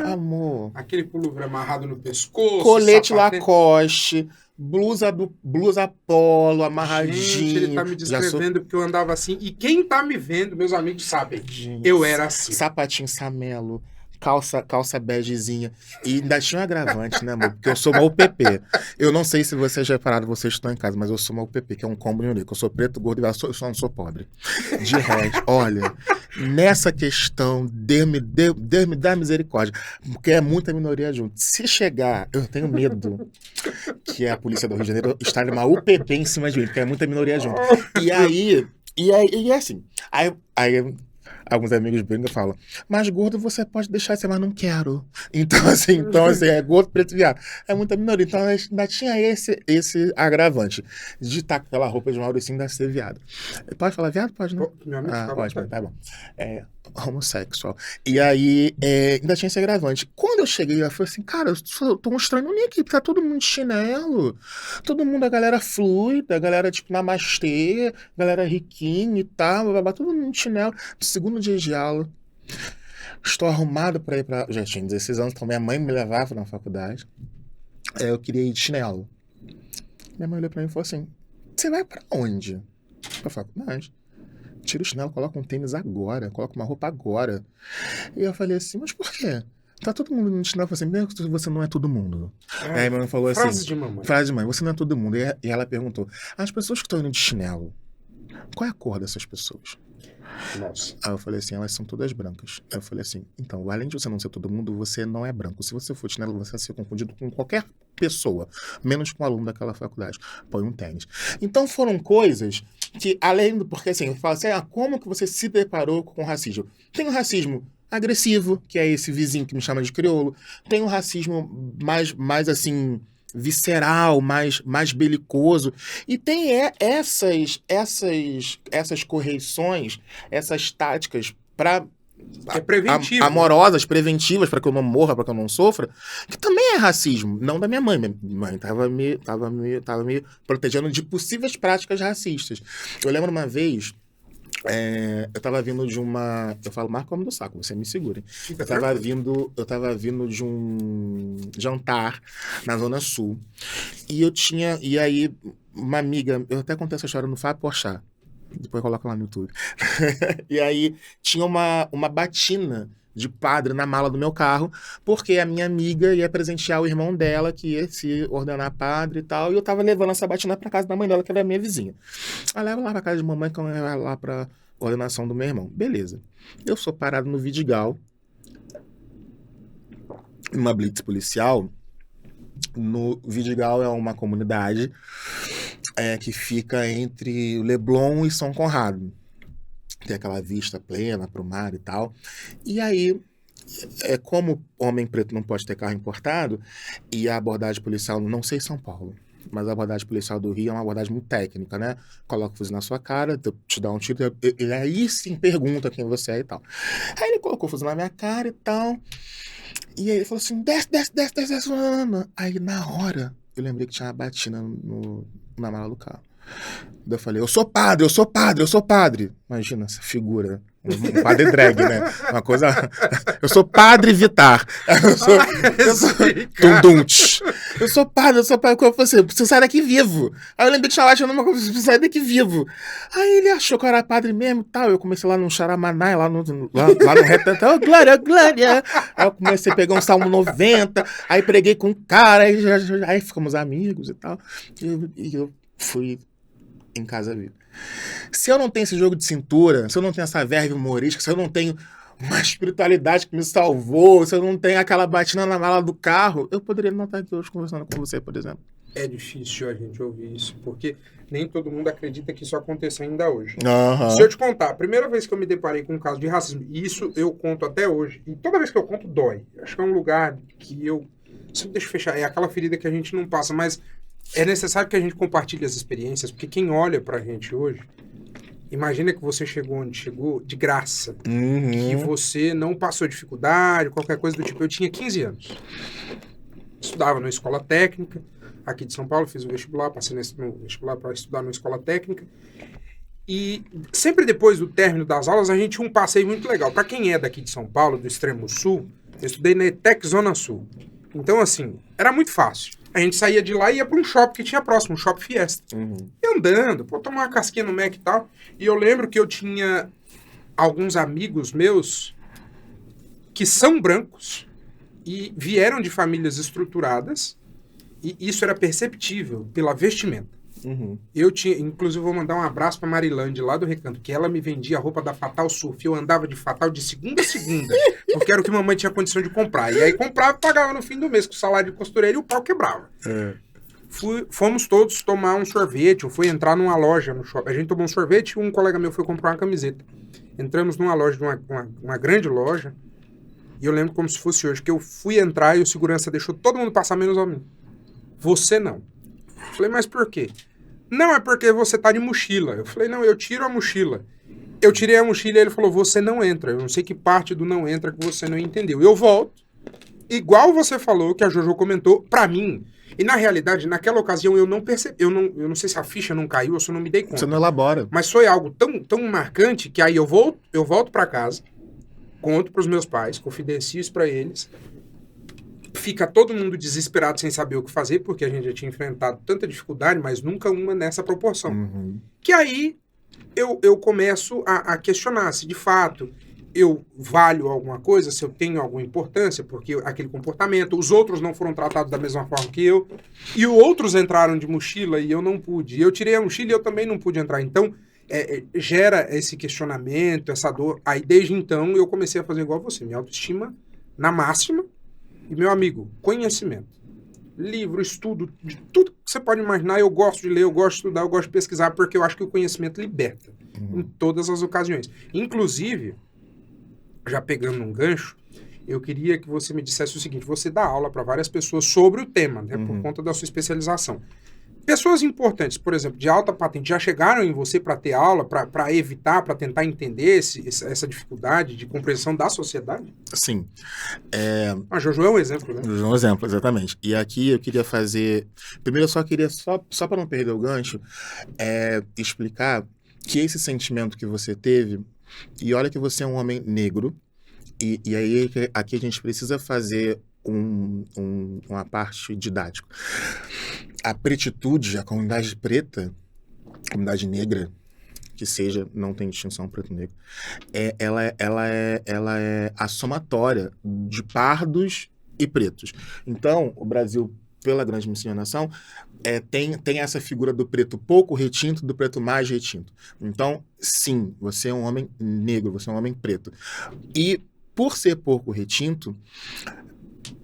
Speaker 2: Amor.
Speaker 1: Aquele pullover amarrado no pescoço.
Speaker 2: Colete Lacoste, blusa polo, amarradinho.
Speaker 1: Gente, ele tá me descrevendo porque eu andava assim. E quem tá me vendo, meus amigos sabem. Gente, eu era assim.
Speaker 2: Sapatinho Samelo, calça begezinha. E ainda tinha um agravante, né, amor? Porque eu sou uma UPP. Eu não sei se vocês já repararam, vocês estão em casa, mas eu sou uma UPP, que é um combo único. Eu sou preto, gordo e eu só não sou pobre. De resto, olha, nessa questão, Deus me dá misericórdia. Porque é muita minoria junto. Se chegar, eu tenho medo que a polícia do Rio de Janeiro instale uma UPP em cima de mim, porque é muita minoria junto. E aí assim, aí alguns amigos brincam e falam, mas gordo você pode deixar de ser, mas não quero. Então assim, é gordo, preto e viado. É muita minoria. Então ainda tinha esse agravante de estar com aquela roupa de Mauricinho da ser viado. Pode falar viado? Pode, não? Ótimo, tá bom. Homossexual. E aí, ainda tinha esse agravante. Quando eu cheguei, eu falei assim, cara, eu tô mostrando um aqui, porque tá todo mundo de chinelo, todo mundo, a galera fluida, a galera tipo namastê, galera riquinha e tal, todo mundo de chinelo. No segundo dia de aula, estou arrumado pra ir pra... Já tinha 16 anos, então minha mãe me levava na faculdade. Eu queria ir de chinelo. Minha mãe olhou pra mim e falou assim, você vai pra onde? Pra faculdade. Tira o chinelo, coloca um tênis agora, coloca uma roupa agora. E eu falei assim, mas por quê? Tá todo mundo no chinelo, eu falei assim, mesmo que você não é todo mundo. Aí a minha mãe falou assim... Frase de mãe, você não é todo mundo. E ela perguntou, as pessoas que estão indo de chinelo, qual é a cor dessas pessoas?
Speaker 1: Nossa.
Speaker 2: Aí eu falei assim, elas são todas brancas. Aí eu falei assim, então, além de você não ser todo mundo, você não é branco. Se você for de chinelo, você vai ser confundido com qualquer pessoa, menos com um aluno daquela faculdade. Põe um tênis. Então foram coisas que, além do... Porque assim, eu falo assim, como que você se deparou com o racismo? Tem o racismo agressivo, que é esse vizinho que me chama de crioulo. Tem o racismo mais assim... visceral, mais belicoso, e tem essas correções, essas táticas para amorosas, preventivas, para que eu não morra, para que eu não sofra, que também é racismo, não da minha mãe. Minha mãe tava me protegendo de possíveis práticas racistas. Eu lembro uma vez, eu tava vindo de uma... Eu falo, marca o homem do saco, você me segure. Eu tava vindo de um jantar na Zona Sul. E aí, uma amiga... Eu até contei essa história no Fábio Porchat. Depois coloca lá no YouTube. E aí, tinha uma batina de padre na mala do meu carro, porque a minha amiga ia presentear o irmão dela, que ia se ordenar padre e tal, e eu tava levando essa batina pra casa da mãe dela, que era a minha vizinha. Ela leva lá pra casa de mamãe, que eu levo lá pra ordenação do meu irmão. Beleza. Eu sou parado no Vidigal, numa blitz policial. No Vidigal é uma comunidade que fica entre Leblon e São Conrado. Tem aquela vista plena pro mar e tal. E aí, como homem preto não pode ter carro importado, e a abordagem policial, não sei São Paulo, mas a abordagem policial do Rio é uma abordagem muito técnica, né? Coloca o fuzil na sua cara, te dá um tiro, e aí sim pergunta quem você é e tal. Aí ele colocou o fuzil na minha cara e tal, e aí ele falou assim, desce, Ana. Aí na hora, eu lembrei que tinha uma batina na mala do carro. Daí eu falei, eu sou padre. Imagina essa figura. Um padre drag, né? Uma coisa... Eu sou padre Vittar. Eu sou padre. Você sai daqui vivo. Aí eu lembrei que tinha lá, uma coisa, você sai daqui vivo. Aí ele achou que eu era padre mesmo e tal. Eu comecei lá no Xaramanai, lá no retantão, glória. Aí eu comecei a pegar um Salmo 90, aí preguei com um cara, aí ficamos amigos e tal. E eu fui em casa vivo. Se eu não tenho esse jogo de cintura, se eu não tenho essa verve humorística, se eu não tenho uma espiritualidade que me salvou, se eu não tenho aquela batina na mala do carro, eu poderia não estar aqui hoje conversando com você, por exemplo.
Speaker 1: É difícil a gente ouvir isso, porque nem todo mundo acredita que isso aconteceu ainda hoje.
Speaker 2: Uhum.
Speaker 1: Se eu te contar, a primeira vez que eu me deparei com um caso de racismo, e isso eu conto até hoje, e toda vez que eu conto dói. Acho que é um lugar que eu... Sempre deixo fechar, é aquela ferida que a gente não passa, mas é necessário que a gente compartilhe as experiências, porque quem olha pra gente hoje, imagina que você chegou onde chegou de graça, que você não passou dificuldade, qualquer coisa do tipo. Eu tinha 15 anos. estudava numa escola técnica, aqui de São Paulo, fiz o vestibular, passei no vestibular para estudar numa escola técnica. E sempre depois do término das aulas, a gente tinha um passeio muito legal. Para quem é daqui de São Paulo, do extremo sul, eu estudei na ETEC Zona Sul. Então, assim, era muito fácil. A gente saía de lá e ia para um shopping que tinha próximo, um Shopping Fiesta. E andando, tomar uma casquinha no Mac e tal. E eu lembro que eu tinha alguns amigos meus que são brancos e vieram de famílias estruturadas. E isso era perceptível pela vestimenta. Eu tinha, inclusive vou mandar um abraço pra Marilande lá do Recanto, que ela me vendia a roupa da Fatal Surf, eu andava de Fatal de segunda a segunda, porque era o que mamãe tinha condição de comprar, e aí comprava e pagava no fim do mês com o salário de costureira e o pau quebrava. Fomos todos tomar um sorvete, eu fui entrar numa loja no shopping, a gente tomou um sorvete e um colega meu foi comprar uma camiseta. Entramos numa loja, uma grande loja, e eu lembro como se fosse hoje, que eu fui entrar e o segurança deixou todo mundo passar menos a mim. Você não. Eu falei, mas por quê? Não, é porque você tá de mochila. Eu falei, não, eu tiro a mochila. Eu tirei a mochila e ele falou, você não entra. Eu não sei que parte do não entra que você não entendeu. Eu volto, igual você falou, que a Jojo comentou, pra mim. E na realidade, naquela ocasião, eu não percebi. Eu não sei se a ficha não caiu ou se eu não me dei conta.
Speaker 2: Você não elabora.
Speaker 1: Mas foi algo tão marcante que aí eu volto pra casa, conto pros meus pais, confidencio isso pra eles. Fica todo mundo desesperado sem saber o que fazer, porque a gente já tinha enfrentado tanta dificuldade, mas nunca uma nessa proporção. Que aí eu começo a questionar se de fato eu valho alguma coisa, se eu tenho alguma importância, porque aquele comportamento, os outros não foram tratados da mesma forma que eu, e os outros entraram de mochila e eu não pude. Eu tirei a mochila e eu também não pude entrar. Então, gera esse questionamento, essa dor. Aí, desde então, eu comecei a fazer igual você, minha autoestima na máxima. E, meu amigo, conhecimento. Livro, estudo, de tudo que você pode imaginar, eu gosto de ler, eu gosto de estudar, eu gosto de pesquisar, porque eu acho que o conhecimento liberta em todas as ocasiões. Inclusive, já pegando um gancho, eu queria que você me dissesse o seguinte, você dá aula para várias pessoas sobre o tema, né, por conta da sua especialização. Pessoas importantes, por exemplo, de alta patente, já chegaram em você para ter aula, para evitar, para tentar entender essa dificuldade de compreensão da sociedade?
Speaker 2: Sim.
Speaker 1: A Jojo é um exemplo, né?
Speaker 2: Jojo é um exemplo, exatamente. E aqui eu queria fazer... Primeiro eu só queria, só para não perder o gancho, explicar que esse sentimento que você teve, e olha que você é um homem negro, e aí aqui a gente precisa fazer uma parte didática. A pretitude, a comunidade preta, a comunidade negra, que seja, não tem distinção preto e negro, ela é a somatória de pardos e pretos. Então, o Brasil, pela grande miscigenação, tem essa figura do preto pouco retinto, do preto mais retinto. Então, sim, você é um homem negro, você é um homem preto. E, por ser pouco retinto,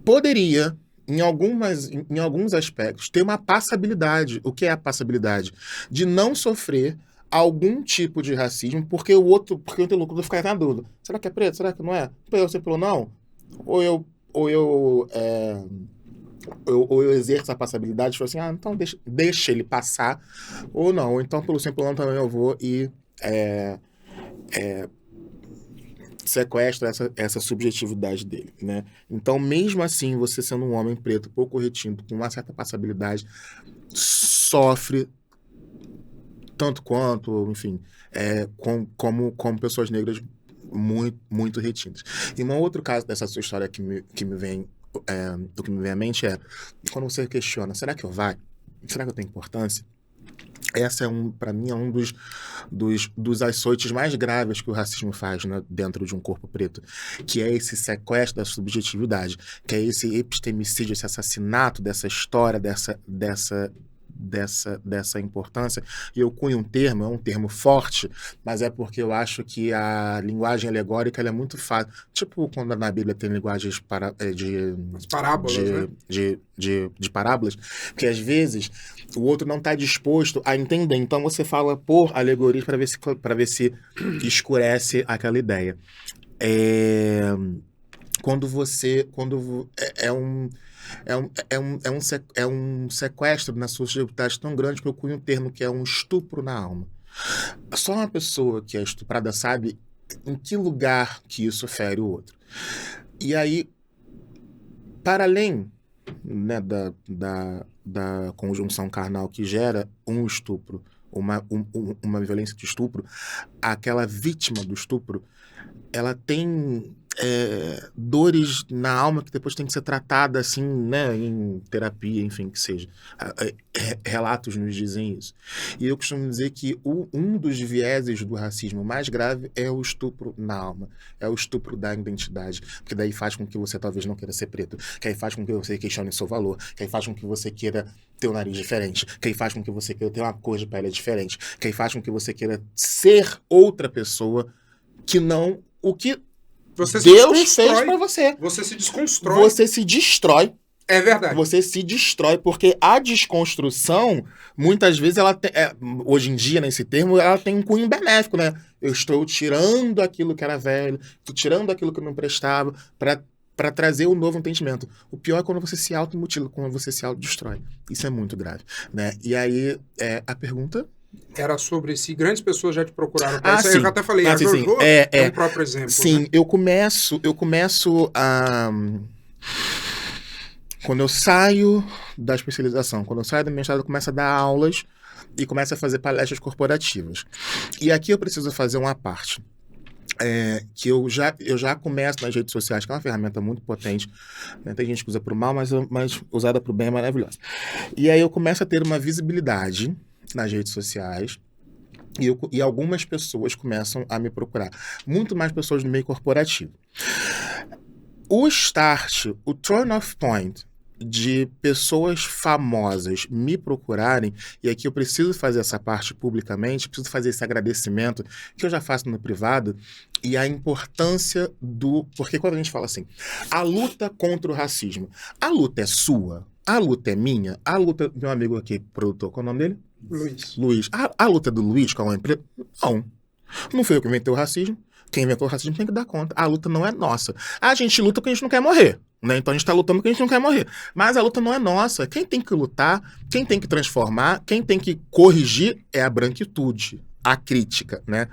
Speaker 2: poderia, em alguns aspectos, ter uma passabilidade. O que é a passabilidade? De não sofrer algum tipo de racismo, porque o interlocutor fica na dúvida. Será que é preto? Será que não é? Você falou não? Ou eu exerço a passabilidade e falo assim, então deixa ele passar, ou não. Ou então, pelo simples não, também eu vou e sequestra essa subjetividade dele, né? Então, mesmo assim, você sendo um homem preto, pouco retinto, com uma certa passabilidade, sofre tanto quanto, enfim, como pessoas negras muito, muito retintas. E um outro caso dessa sua história que me vem à mente é quando você questiona, será que eu valho? Será que eu tenho importância? Essa para mim, é um dos açoites mais graves que o racismo faz, né, dentro de um corpo preto, que é esse sequestro da subjetividade, que é esse epistemicídio, esse assassinato dessa história, dessa importância. E eu cunho um termo forte, mas é porque eu acho que a linguagem alegórica ela é muito fácil. Tipo quando na Bíblia tem linguagens
Speaker 1: As parábolas, né?
Speaker 2: de parábolas, que às vezes o outro não está disposto a entender. Então você fala por alegorias para ver se escurece aquela ideia. É um sequestro na subjetividade tão grande que eu cunho um termo que é um estupro na alma. Só uma pessoa que é estuprada sabe em que lugar que isso fere o outro. E aí, para além né, da conjunção carnal que gera um estupro, uma violência de estupro, aquela vítima do estupro, ela tem dores na alma que depois tem que ser tratada assim, né, em terapia, enfim, que seja. Relatos nos dizem isso. E eu costumo dizer que um dos vieses do racismo mais grave é o estupro na alma, é o estupro da identidade, porque daí faz com que você talvez não queira ser preto, que aí faz com que você questione seu valor, que aí faz com que você queira ter um nariz diferente, que aí faz com que você queira ter uma cor de pele diferente, que aí faz com que você queira ser outra pessoa que não o que Deus fez pra você.
Speaker 1: Você se desconstrói.
Speaker 2: Você se destrói.
Speaker 1: É verdade.
Speaker 2: Você se destrói, porque a desconstrução, muitas vezes, ela hoje em dia, nesse termo, ela tem um cunho benéfico, né? Eu estou tirando aquilo que era velho, estou tirando aquilo que não prestava, para trazer um novo entendimento. O pior é quando você se automutila, quando você se autodestrói. Isso é muito grave, né? E aí, a pergunta...
Speaker 1: Era sobre se grandes pessoas já te procuraram.
Speaker 2: Sim.
Speaker 1: Eu já até falei, a Jojo é um próprio exemplo.
Speaker 2: Sim,
Speaker 1: né?
Speaker 2: eu começo a... Quando eu saio da especialização, quando eu saio da minha estrada, eu começo a dar aulas e começo a fazer palestras corporativas. E aqui eu preciso fazer uma parte. Que eu já começo nas redes sociais, que é uma ferramenta muito potente, né? Tem gente que usa para o mal, mas usada para o bem é maravilhosa. E aí eu começo a ter uma visibilidade nas redes sociais e algumas pessoas começam a me procurar. Muito mais pessoas no meio corporativo. O start, o turn-off point de pessoas famosas me procurarem, e aqui eu preciso fazer essa parte publicamente, preciso fazer esse agradecimento, que eu já faço no privado, e a importância porque quando a gente fala assim, a luta contra o racismo, a luta é sua, a luta é minha, a luta do meu amigo aqui, produtor, qual é o nome dele? Luiz. A luta do Luiz com a empresa? Não foi eu que inventei o racismo. Quem inventou o racismo tem que dar conta. A luta não é nossa. A gente luta porque a gente não quer morrer, né? Então a gente está lutando porque a gente não quer morrer. Mas a luta não é nossa. Quem tem que lutar, quem tem que transformar, quem tem que corrigir é a branquitude, a crítica, né?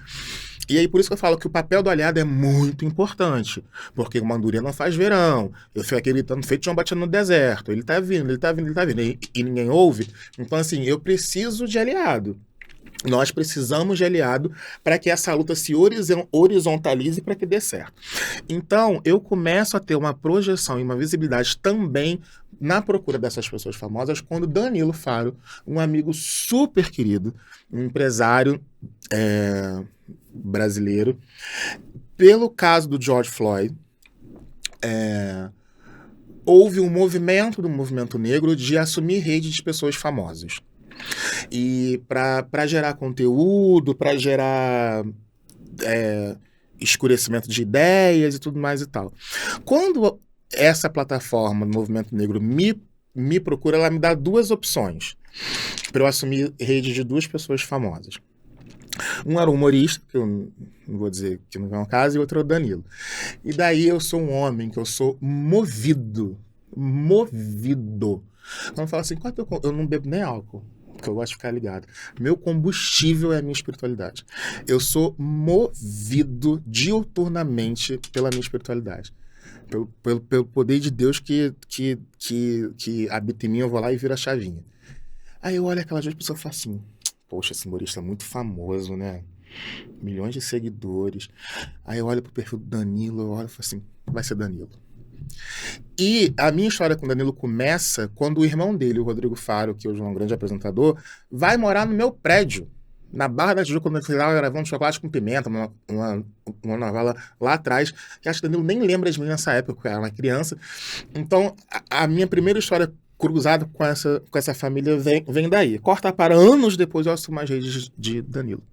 Speaker 2: E aí por isso que eu falo que o papel do aliado é muito importante, porque uma andorinha não faz verão. Eu fico aqui gritando, feito João Batista no deserto. Ele tá vindo. E ninguém ouve. Então assim, eu preciso de aliado. Nós precisamos de aliado para que essa luta se horizontalize para que dê certo. Então, eu começo a ter uma projeção e uma visibilidade também na procura dessas pessoas famosas quando Danilo Faro, um amigo super querido, um empresário brasileiro, pelo caso do George Floyd, houve um movimento do movimento negro de assumir rede de pessoas famosas. E para gerar conteúdo, para gerar escurecimento de ideias e tudo mais e tal. Quando essa plataforma do Movimento Negro me procura, ela me dá duas opções para eu assumir rede de duas pessoas famosas. Um era um humorista, que eu não vou dizer que não é um caso, e outro é o Danilo. E daí eu sou um homem que eu sou movido. Quando fala assim, eu não bebo nem álcool, porque eu gosto de ficar ligado. Meu combustível é a minha espiritualidade. Eu sou movido diuturnamente pela minha espiritualidade. Pelo poder de Deus que habita em mim, eu vou lá e viro a chavinha. Aí eu olho aquelas duas pessoas e falo assim, poxa, esse humorista é muito famoso, né? Milhões de seguidores. Aí eu olho pro perfil do Danilo, eu olho e falo assim, vai ser Danilo. E a minha história com o Danilo começa quando o irmão dele, o Rodrigo Faro, que hoje é um grande apresentador, vai morar no meu prédio, na Barra da Tijuca, quando eu estava gravando Chocolate com Pimenta, uma novela lá atrás, que acho que o Danilo nem lembra de mim nessa época, porque eu era uma criança. Então, a minha primeira história cruzada com essa família vem daí. Corta para anos depois eu assumo as redes de Danilo.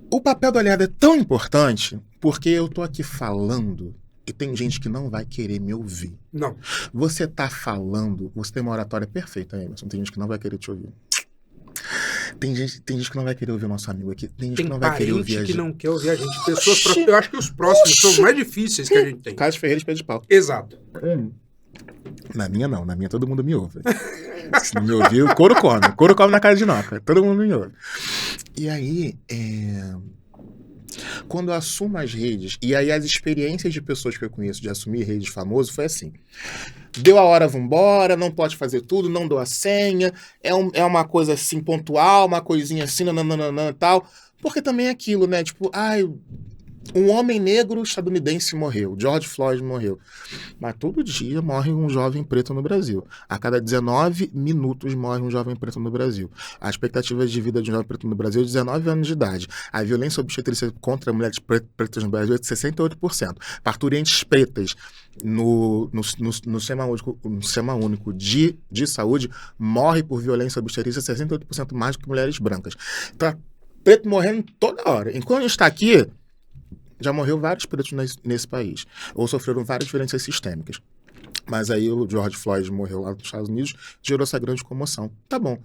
Speaker 2: O papel do aliado é tão importante porque eu tô aqui falando e tem gente que não vai querer me ouvir.
Speaker 1: Não.
Speaker 2: Você tá falando, você tem uma oratória perfeita, Emerson, tem gente que não vai querer te ouvir. Tem gente que não vai querer ouvir o nosso amigo aqui. Tem gente que não vai querer ouvir a gente.
Speaker 1: Tem que não quer ouvir a gente. Pessoas eu acho que os próximos são os mais difíceis que a gente tem.
Speaker 2: Carlos Ferreira de Pé de Pau.
Speaker 1: Exato.
Speaker 2: Na minha não, na minha todo mundo me ouve. Se não me ouvir, o couro come na cara de noca. Todo mundo me ouve. E aí, Quando eu assumo as redes, e aí as experiências de pessoas que eu conheço de assumir redes famosas foi assim: deu a hora, vambora, não pode fazer tudo, não dou a senha, é uma coisa assim pontual, uma coisinha assim, nananana e tal. Porque também é aquilo, né? Tipo, ai, um homem negro estadunidense morreu, George Floyd morreu. Mas todo dia morre um jovem preto no Brasil. A cada 19 minutos morre um jovem preto no Brasil. A expectativa de vida de um jovem preto no Brasil é 19 anos de idade. A violência obstetrícia contra mulheres pretas no Brasil é de 68%. Parturientes pretas no Sistema Único de Saúde morre por violência obstetrícia 68% mais do que mulheres brancas. Então, preto morrendo toda hora. Enquanto a gente está aqui, já morreu vários pretos nesse país, ou sofreram várias violências sistêmicas. Mas aí o George Floyd morreu lá nos Estados Unidos, gerou essa grande comoção. Tá bom.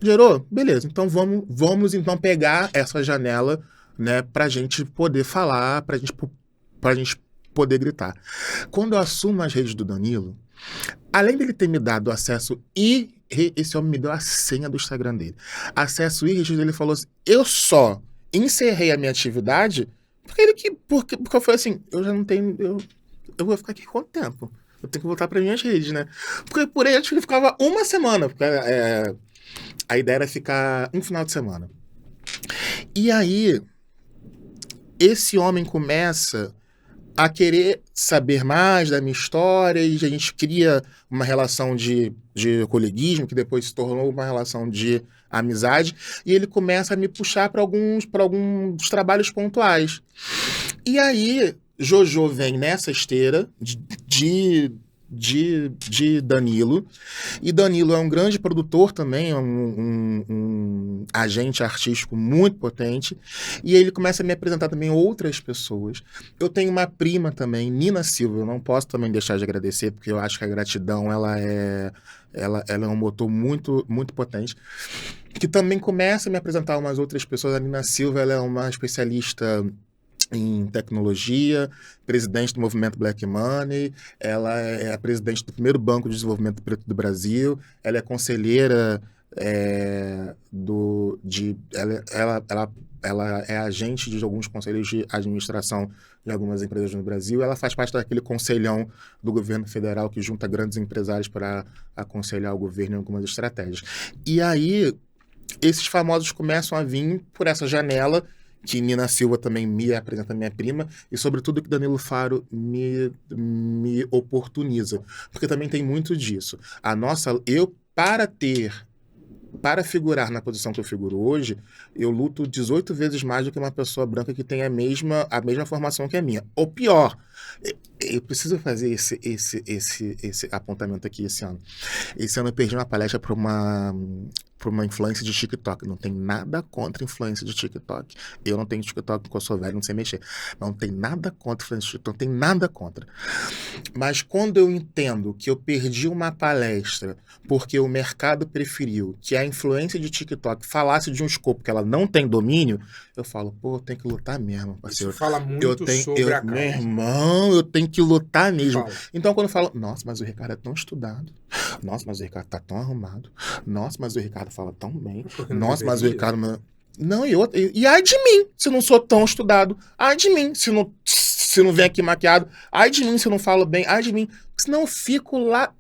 Speaker 2: Gerou? Beleza. Então vamos então pegar essa janela, né, pra gente poder falar, pra gente poder gritar. Quando eu assumo as redes do Danilo, além dele ter me dado acesso esse homem me deu a senha do Instagram dele. Acesso irrestrito, ele falou assim: eu só encerrei a minha atividade porque eu falei assim, eu já não tenho, eu vou ficar aqui quanto tempo? Eu tenho que voltar para minhas redes, né? Porque por aí ele ficava uma semana, porque a ideia era ficar um final de semana. E aí, esse homem começa a querer saber mais da minha história e a gente cria uma relação de coleguismo que depois se tornou uma relação de amizade e ele começa a me puxar para alguns trabalhos pontuais. E aí, Jojo vem nessa esteira de Danilo, e Danilo é um grande produtor também, é um agente artístico muito potente, e ele começa a me apresentar também outras pessoas. Eu tenho uma prima também, Nina Silva, eu não posso também deixar de agradecer, porque eu acho que a gratidão ela é um motor muito, muito potente, que também começa a me apresentar umas outras pessoas. A Nina Silva ela é uma especialista em tecnologia, presidente do movimento Black Money, ela é a presidente do primeiro Banco de Desenvolvimento Preto do Brasil, ela é conselheira ela é agente de alguns conselhos de administração de algumas empresas no Brasil, ela faz parte daquele conselhão do governo federal que junta grandes empresários para aconselhar o governo em algumas estratégias. E aí, esses famosos começam a vir por essa janela que Nina Silva também me apresenta, minha prima, e sobretudo que Danilo Faro me oportuniza, porque também tem muito disso. Para figurar na posição que eu figuro hoje, eu luto 18 vezes mais do que uma pessoa branca que tem a mesma formação que a minha. Ou pior, eu preciso fazer esse apontamento aqui esse ano. Esse ano eu perdi uma palestra para uma influência de TikTok. Não tem nada contra influência de TikTok. Eu não tenho TikTok porque eu sou velho, não sei mexer. Não tem nada contra influência de TikTok, não tem nada contra. Mas quando eu entendo que eu perdi uma palestra porque o mercado preferiu que a influência de TikTok falasse de um escopo que ela não tem domínio, eu falo, pô, eu tenho que lutar mesmo, parceiro.
Speaker 1: Isso fala muito sobre a causa.
Speaker 2: Meu irmão, eu tenho que lutar mesmo. Então quando eu falo, nossa, mas o Ricardo é tão estudado. Nossa, mas o Ricardo tá tão arrumado. Nossa, mas o Ricardo fala tão bem. Nossa, mas o Ricardo... Não, e ai de mim, se não sou tão estudado. Ai de mim, se não vem aqui maquiado. Ai de mim, se não falo bem. Ai de mim, senão eu fico lá,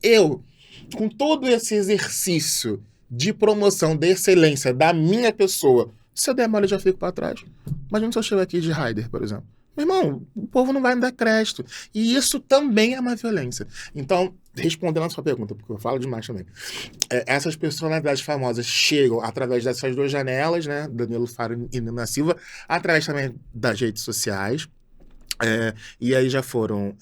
Speaker 2: com todo esse exercício de promoção, de excelência da minha pessoa. Se eu der mole, eu já fico pra trás. Imagina se eu chego aqui de Raider, por exemplo. Meu irmão, o povo não vai me dar crédito. E isso também é uma violência. Então, respondendo a sua pergunta, porque eu falo demais também, essas personalidades famosas chegam através dessas duas janelas, né, Danilo Faro e Nina Silva, através também das redes sociais. E aí já foram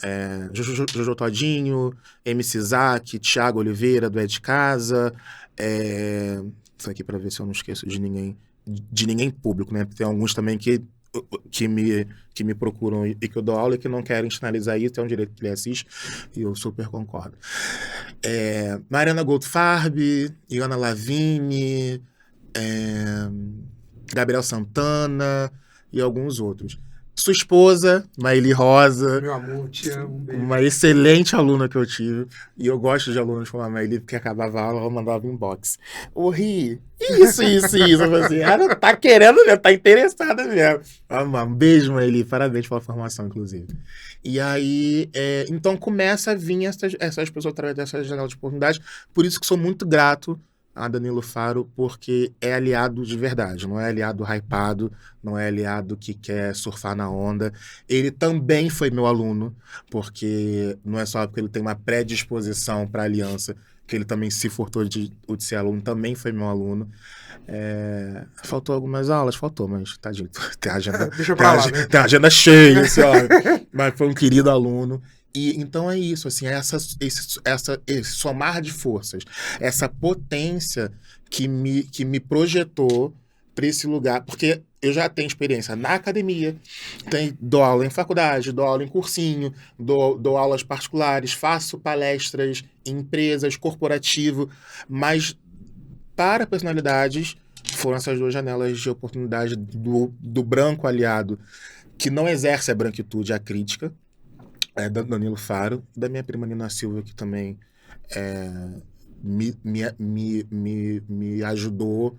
Speaker 2: Jojo Todinho, MC Zack, Thiago Oliveira, do É de Casa. Isso aqui para ver se eu não esqueço de ninguém público, né? Tem alguns também que me procuram e que eu dou aula e que não querem sinalizar isso, é um direito que ele assiste, e eu super concordo. Mariana Goldfarb, Iana Lavigne, Gabriel Santana e alguns outros. Sua esposa, Maíli Rosa.
Speaker 1: Meu amor, te amo, um beijo.
Speaker 2: Uma excelente aluna que eu tive. E eu gosto de alunos como a Maíli, porque acabava a aula, ela mandava inbox. Ô, Ri, isso. Eu falei assim, ela tá querendo mesmo, tá interessada mesmo. Um beijo, Maíli, parabéns pela formação, inclusive. E aí, então começa a vir essas pessoas através dessas janelas de oportunidade. Por isso que sou muito grato a Danilo Faro, porque é aliado de verdade, não é aliado hypado, não é aliado que quer surfar na onda. Ele também foi meu aluno, porque não é só porque ele tem uma predisposição para aliança, que ele também se furtou de ser aluno, também foi meu aluno. Faltou algumas aulas? Faltou, mas tadinho, tem agenda,
Speaker 1: Deixa pra lá, né?
Speaker 2: tem agenda cheia, esse homem. Mas foi um querido aluno. E então é isso, assim, esse somar de forças, essa potência que me projetou para esse lugar, porque eu já tenho experiência na academia, dou aula em faculdade, dou aula em cursinho, dou aulas particulares, faço palestras em empresas, corporativo, mas para personalidades foram essas duas janelas de oportunidade do branco aliado, que não exerce a branquitude, a crítica, da Danilo Faro, da minha prima Nina Silva, que também me ajudou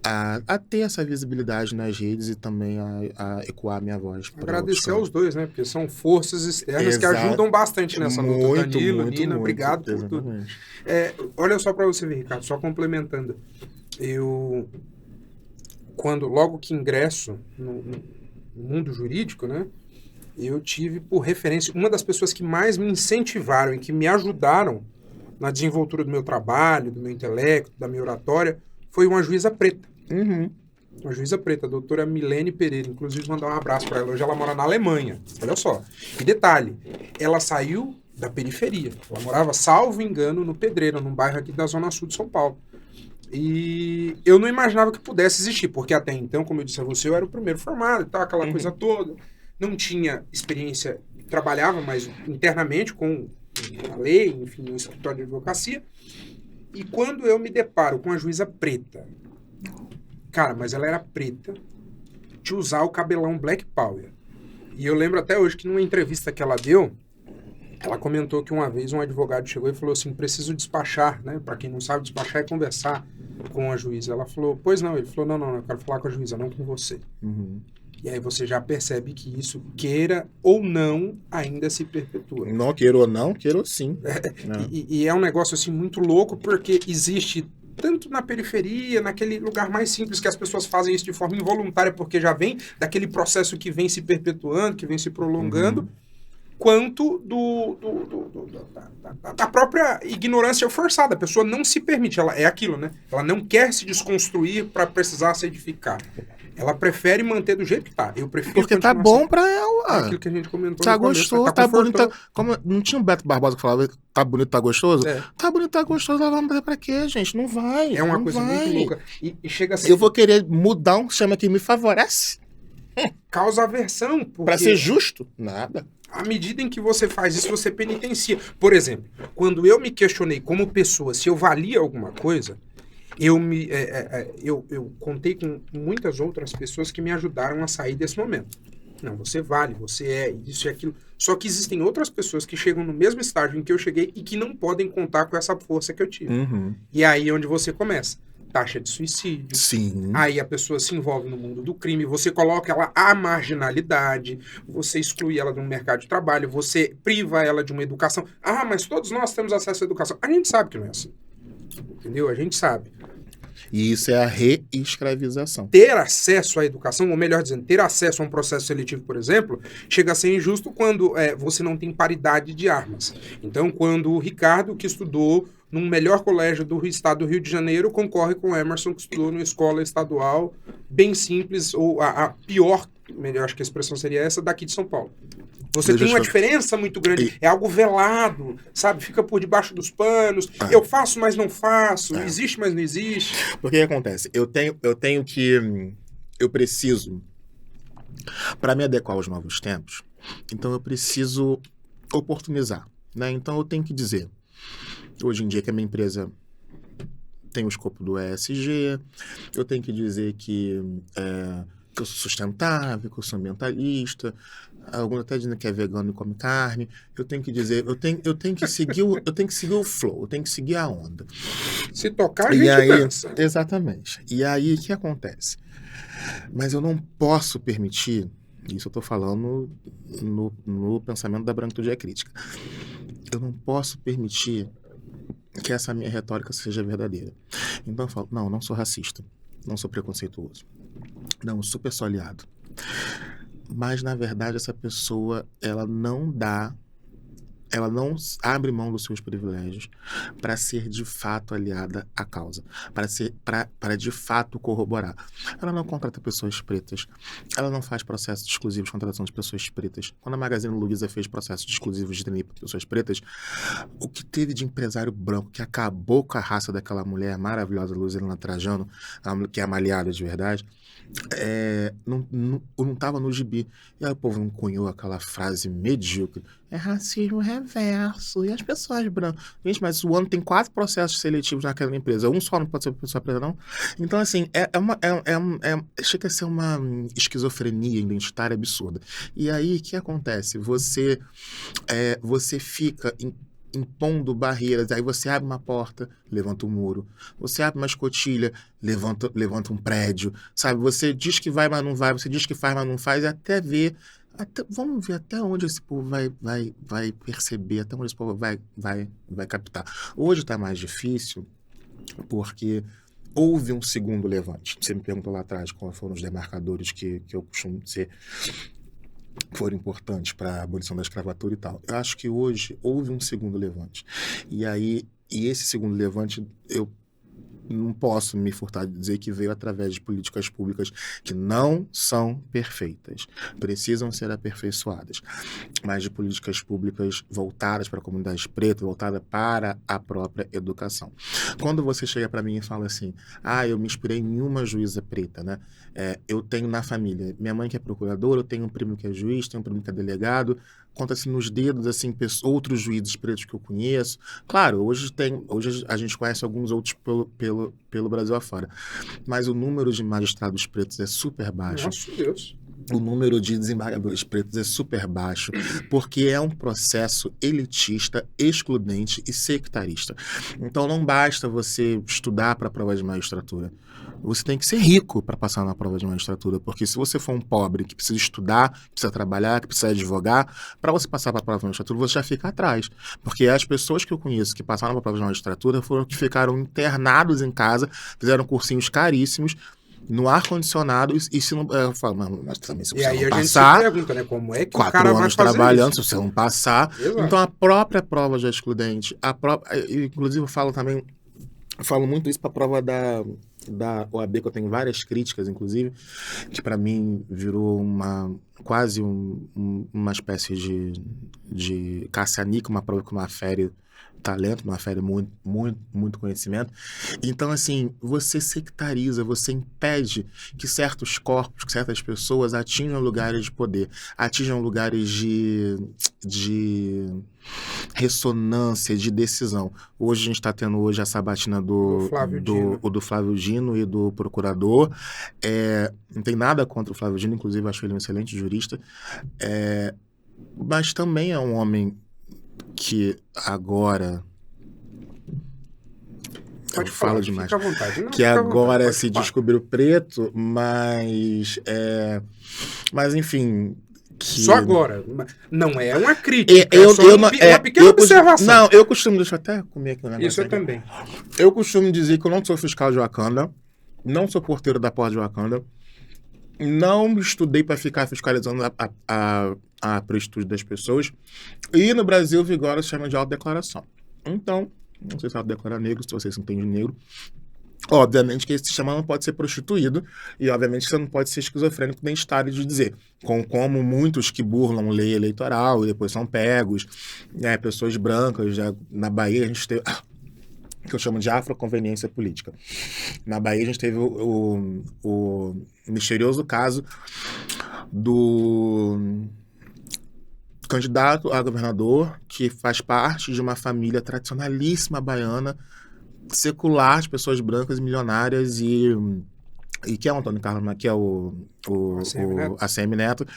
Speaker 2: a ter essa visibilidade nas redes e também a ecoar minha voz.
Speaker 1: Agradecer aos dois, né? Porque são forças externas que ajudam bastante nessa luta. Danilo, Nina, obrigado por tudo. Olha só para você ver, Ricardo, só complementando. Logo que ingresso no mundo jurídico, né? Eu tive por referência, uma das pessoas que mais me incentivaram e que me ajudaram na desenvoltura do meu trabalho, do meu intelecto, da minha oratória, foi uma juíza preta.
Speaker 2: Uhum.
Speaker 1: Uma juíza preta, a doutora Milene Pereira. Inclusive, mandar um abraço para ela. Hoje ela mora na Alemanha. Olha só. E detalhe, ela saiu da periferia. Ela morava, salvo engano, no Pedreira, num bairro aqui da Zona Sul de São Paulo. E eu não imaginava que pudesse existir, porque até então, como eu disse a você, eu era o primeiro formado e tal, aquela coisa toda. Não tinha experiência, trabalhava mais internamente com a lei, enfim, no escritório de advocacia. E quando eu me deparo com a juíza preta, cara, mas ela era preta, de usar o cabelão Black Power. E eu lembro até hoje que numa entrevista que ela deu, ela comentou que uma vez um advogado chegou e falou assim, preciso despachar, né? Para quem não sabe, despachar é conversar com a juíza. Ela falou, pois não. Ele falou, não, eu quero falar com a juíza, não com você.
Speaker 2: Uhum.
Speaker 1: E aí você já percebe que isso, queira ou não, ainda se perpetua.
Speaker 2: Não queira ou não, queira ou sim.
Speaker 1: E é um negócio assim muito louco, porque existe tanto na periferia, naquele lugar mais simples que as pessoas fazem isso de forma involuntária, porque já vem daquele processo que vem se perpetuando, que vem se prolongando, quanto da própria ignorância forçada. A pessoa não se permite, ela é aquilo, né? Ela não quer se desconstruir para precisar se edificar. Ela prefere manter do jeito que tá. Eu prefiro
Speaker 2: porque tá bom pra ela.
Speaker 1: É aquilo que a gente comentou.
Speaker 2: Tá gostoso, tá bonito. Como não tinha o Beto Barbosa que falava tá bonito, tá gostoso? Tá bonito, tá gostoso, ela vai mudar pra quê, gente? Não vai.
Speaker 1: É uma coisa muito louca. E chega a ser...
Speaker 2: Eu vou querer mudar um chama que me favorece.
Speaker 1: Causa aversão. Porque...
Speaker 2: Pra ser justo? Nada.
Speaker 1: À medida em que você faz isso, você penitencia. Por exemplo, quando eu me questionei como pessoa se eu valia alguma coisa, eu contei com muitas outras pessoas que me ajudaram a sair desse momento. Não, você vale, você é isso e aquilo. Só que existem outras pessoas que chegam no mesmo estágio em que eu cheguei e que não podem contar com essa força que eu tive. E aí é onde você começa. Taxa de suicídio.
Speaker 2: Sim.
Speaker 1: Aí a pessoa se envolve no mundo do crime, você coloca ela à marginalidade, você exclui ela do mercado de trabalho, você priva ela de uma educação. Ah, mas todos nós temos acesso à educação. A gente sabe que não é assim. Entendeu? A gente sabe.
Speaker 2: E isso é a reescravização.
Speaker 1: Ter acesso à educação, ou melhor dizendo, ter acesso a um processo seletivo, por exemplo, chega a ser injusto quando você não tem paridade de armas. Então, quando o Ricardo, que estudou num melhor colégio do estado do Rio de Janeiro, concorre com o Emerson, que estudou numa escola estadual bem simples, ou a pior, melhor acho que a expressão seria essa, daqui de São Paulo. Você tem uma diferença muito grande. É algo velado, sabe? Fica por debaixo dos panos. Eu faço, mas não faço. Existe, mas não existe.
Speaker 2: Porque o que acontece? Eu preciso, para me adequar aos novos tempos, então eu preciso oportunizar, né? Então eu tenho que dizer, hoje em dia que a minha empresa tem o escopo do ESG, eu tenho que dizer que que eu sou sustentável, que eu sou ambientalista, alguns até dizem que é vegano e come carne. Eu tenho que dizer, eu tenho que seguir o flow, eu tenho que seguir a onda.
Speaker 1: Se tocar, a gente dança.
Speaker 2: Exatamente. E aí, o que acontece? Mas eu não posso permitir, isso eu estou falando no pensamento da branquitude é crítica, eu não posso permitir que essa minha retórica seja verdadeira. Então eu falo, não sou racista, não sou preconceituoso, não, eu super sou aliado. Mas, na verdade, essa pessoa, ela não abre mão dos seus privilégios para ser de fato aliada à causa, para de fato corroborar. Ela não contrata pessoas pretas, ela não faz processos exclusivos de contratação de pessoas pretas. Quando a Magazine Luiza fez processos exclusivos de trainee para pessoas pretas, o que teve de empresário branco que acabou com a raça daquela mulher maravilhosa, Luzilena Trajano, que é uma aliada de verdade, não estava no gibi. E aí o povo não cunhou aquela frase medíocre, é racismo reverso, e as pessoas brancas. Gente, mas o ano tem 4 processos seletivos naquela empresa, um só não pode ser pessoa preta, não? Então, assim, chega a ser uma esquizofrenia identitária absurda. E aí, o que acontece? Você fica impondo barreiras, aí você abre uma porta, levanta um muro, você abre uma escotilha, levanta um prédio, sabe? Você diz que vai, mas não vai, você diz que faz, mas não faz, vamos ver até onde esse povo vai perceber, até onde esse povo vai captar. Hoje está mais difícil, porque houve um segundo levante. Você me perguntou lá atrás quais foram os demarcadores que eu costumo dizer foram importantes para a abolição da escravatura e tal. Eu acho que hoje houve um segundo levante. E esse segundo levante, eu não posso me furtar de dizer que veio através de políticas públicas que não são perfeitas, precisam ser aperfeiçoadas, mas de políticas públicas voltadas para comunidades pretas, voltadas para a própria educação. Quando você chega para mim e fala assim, eu me inspirei em uma juíza preta, né? Eu tenho na família, minha mãe que é procuradora, eu tenho um primo que é juiz, tenho um primo que é delegado, conta-se nos dedos, assim, outros juízes pretos que eu conheço. Claro, hoje a gente conhece alguns outros pelo Brasil afora. Mas o número de magistrados pretos é super baixo.
Speaker 1: Nossa Deus.
Speaker 2: O número de desembargadores pretos é super baixo, porque é um processo elitista, excludente e sectarista. Então não basta você estudar para a prova de magistratura. Você tem que ser rico para passar na prova de magistratura, porque se você for um pobre que precisa estudar, que precisa trabalhar, que precisa advogar, para você passar para a prova de magistratura, você já fica atrás. Porque as pessoas que eu conheço que passaram para a prova de magistratura foram que ficaram internados em casa, fizeram cursinhos caríssimos, no ar-condicionado, e se não... Eu falo, mas também se você não passar...
Speaker 1: E aí a gente se pergunta, né, como é que
Speaker 2: 4
Speaker 1: o cara vai
Speaker 2: anos
Speaker 1: fazer
Speaker 2: trabalhando,
Speaker 1: isso?
Speaker 2: se você não passar...
Speaker 1: Exato.
Speaker 2: Então a própria prova já é excludente, inclusive eu falo muito isso para a prova da OAB, que eu tenho várias críticas, inclusive, que para mim virou quase uma espécie de caça-níquel, uma prova que não afere talento, não afere muito, muito, muito conhecimento. Então, assim, você sectariza, você impede que certos corpos, que certas pessoas atinjam lugares de poder, atinjam lugares de ressonância, de decisão. Hoje a gente está tendo a sabatina do Flávio Dino e do procurador. Não tem nada contra o Flávio Dino, inclusive acho ele um excelente jurista, mas também é um homem que agora...
Speaker 1: Pode
Speaker 2: eu
Speaker 1: falar,
Speaker 2: falo demais.
Speaker 1: fica à vontade. Não,
Speaker 2: que agora
Speaker 1: vontade,
Speaker 2: se descobriu preto, mas enfim...
Speaker 1: Só agora. Não é uma crítica, é só uma pequena observação.
Speaker 2: Não, eu costumo... Deixa eu até comer aqui um negócio.
Speaker 1: Isso eu
Speaker 2: aqui.
Speaker 1: também.
Speaker 2: Eu costumo dizer que eu não sou fiscal de Wakanda, não sou porteiro da porta de Wakanda, não estudei para ficar fiscalizando a prestitude das pessoas, e no Brasil vigora se chama de autodeclaração. Então, não sei se autodeclarar negro, se vocês entendem negro, obviamente que esse sistema não pode ser prostituído, e obviamente você não pode ser esquizofrênico identitário de dizer, como muitos que burlam lei eleitoral e depois são pegos, né, pessoas brancas, na Bahia a gente teve... que eu chamo de afroconveniência política. Na Bahia a gente teve o misterioso caso do candidato a governador que faz parte de uma família tradicionalíssima baiana, secular, de pessoas brancas, milionárias, e e que é o Antônio Carlos, que é
Speaker 1: ACM Neto.
Speaker 2: ACM Neto,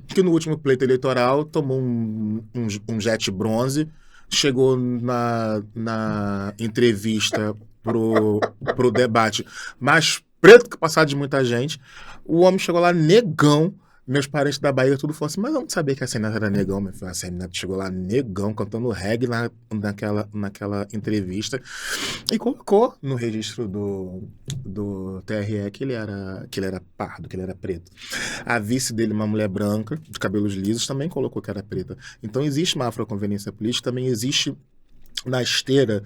Speaker 2: que no último pleito eleitoral tomou um jet bronze, chegou na entrevista pro debate mais preto que passado de muita gente, o homem chegou lá negão. Meus parentes da Bahia tudo falaram assim, mas eu não sabia que a ACM Neto era negão. Meu filho, a ACM Neto chegou lá negão, cantando reggae naquela entrevista e colocou no registro do TRE que ele era pardo, que ele era preto. A vice dele, uma mulher branca, de cabelos lisos, também colocou que era preta. Então existe uma afroconveniência política, também existe na esteira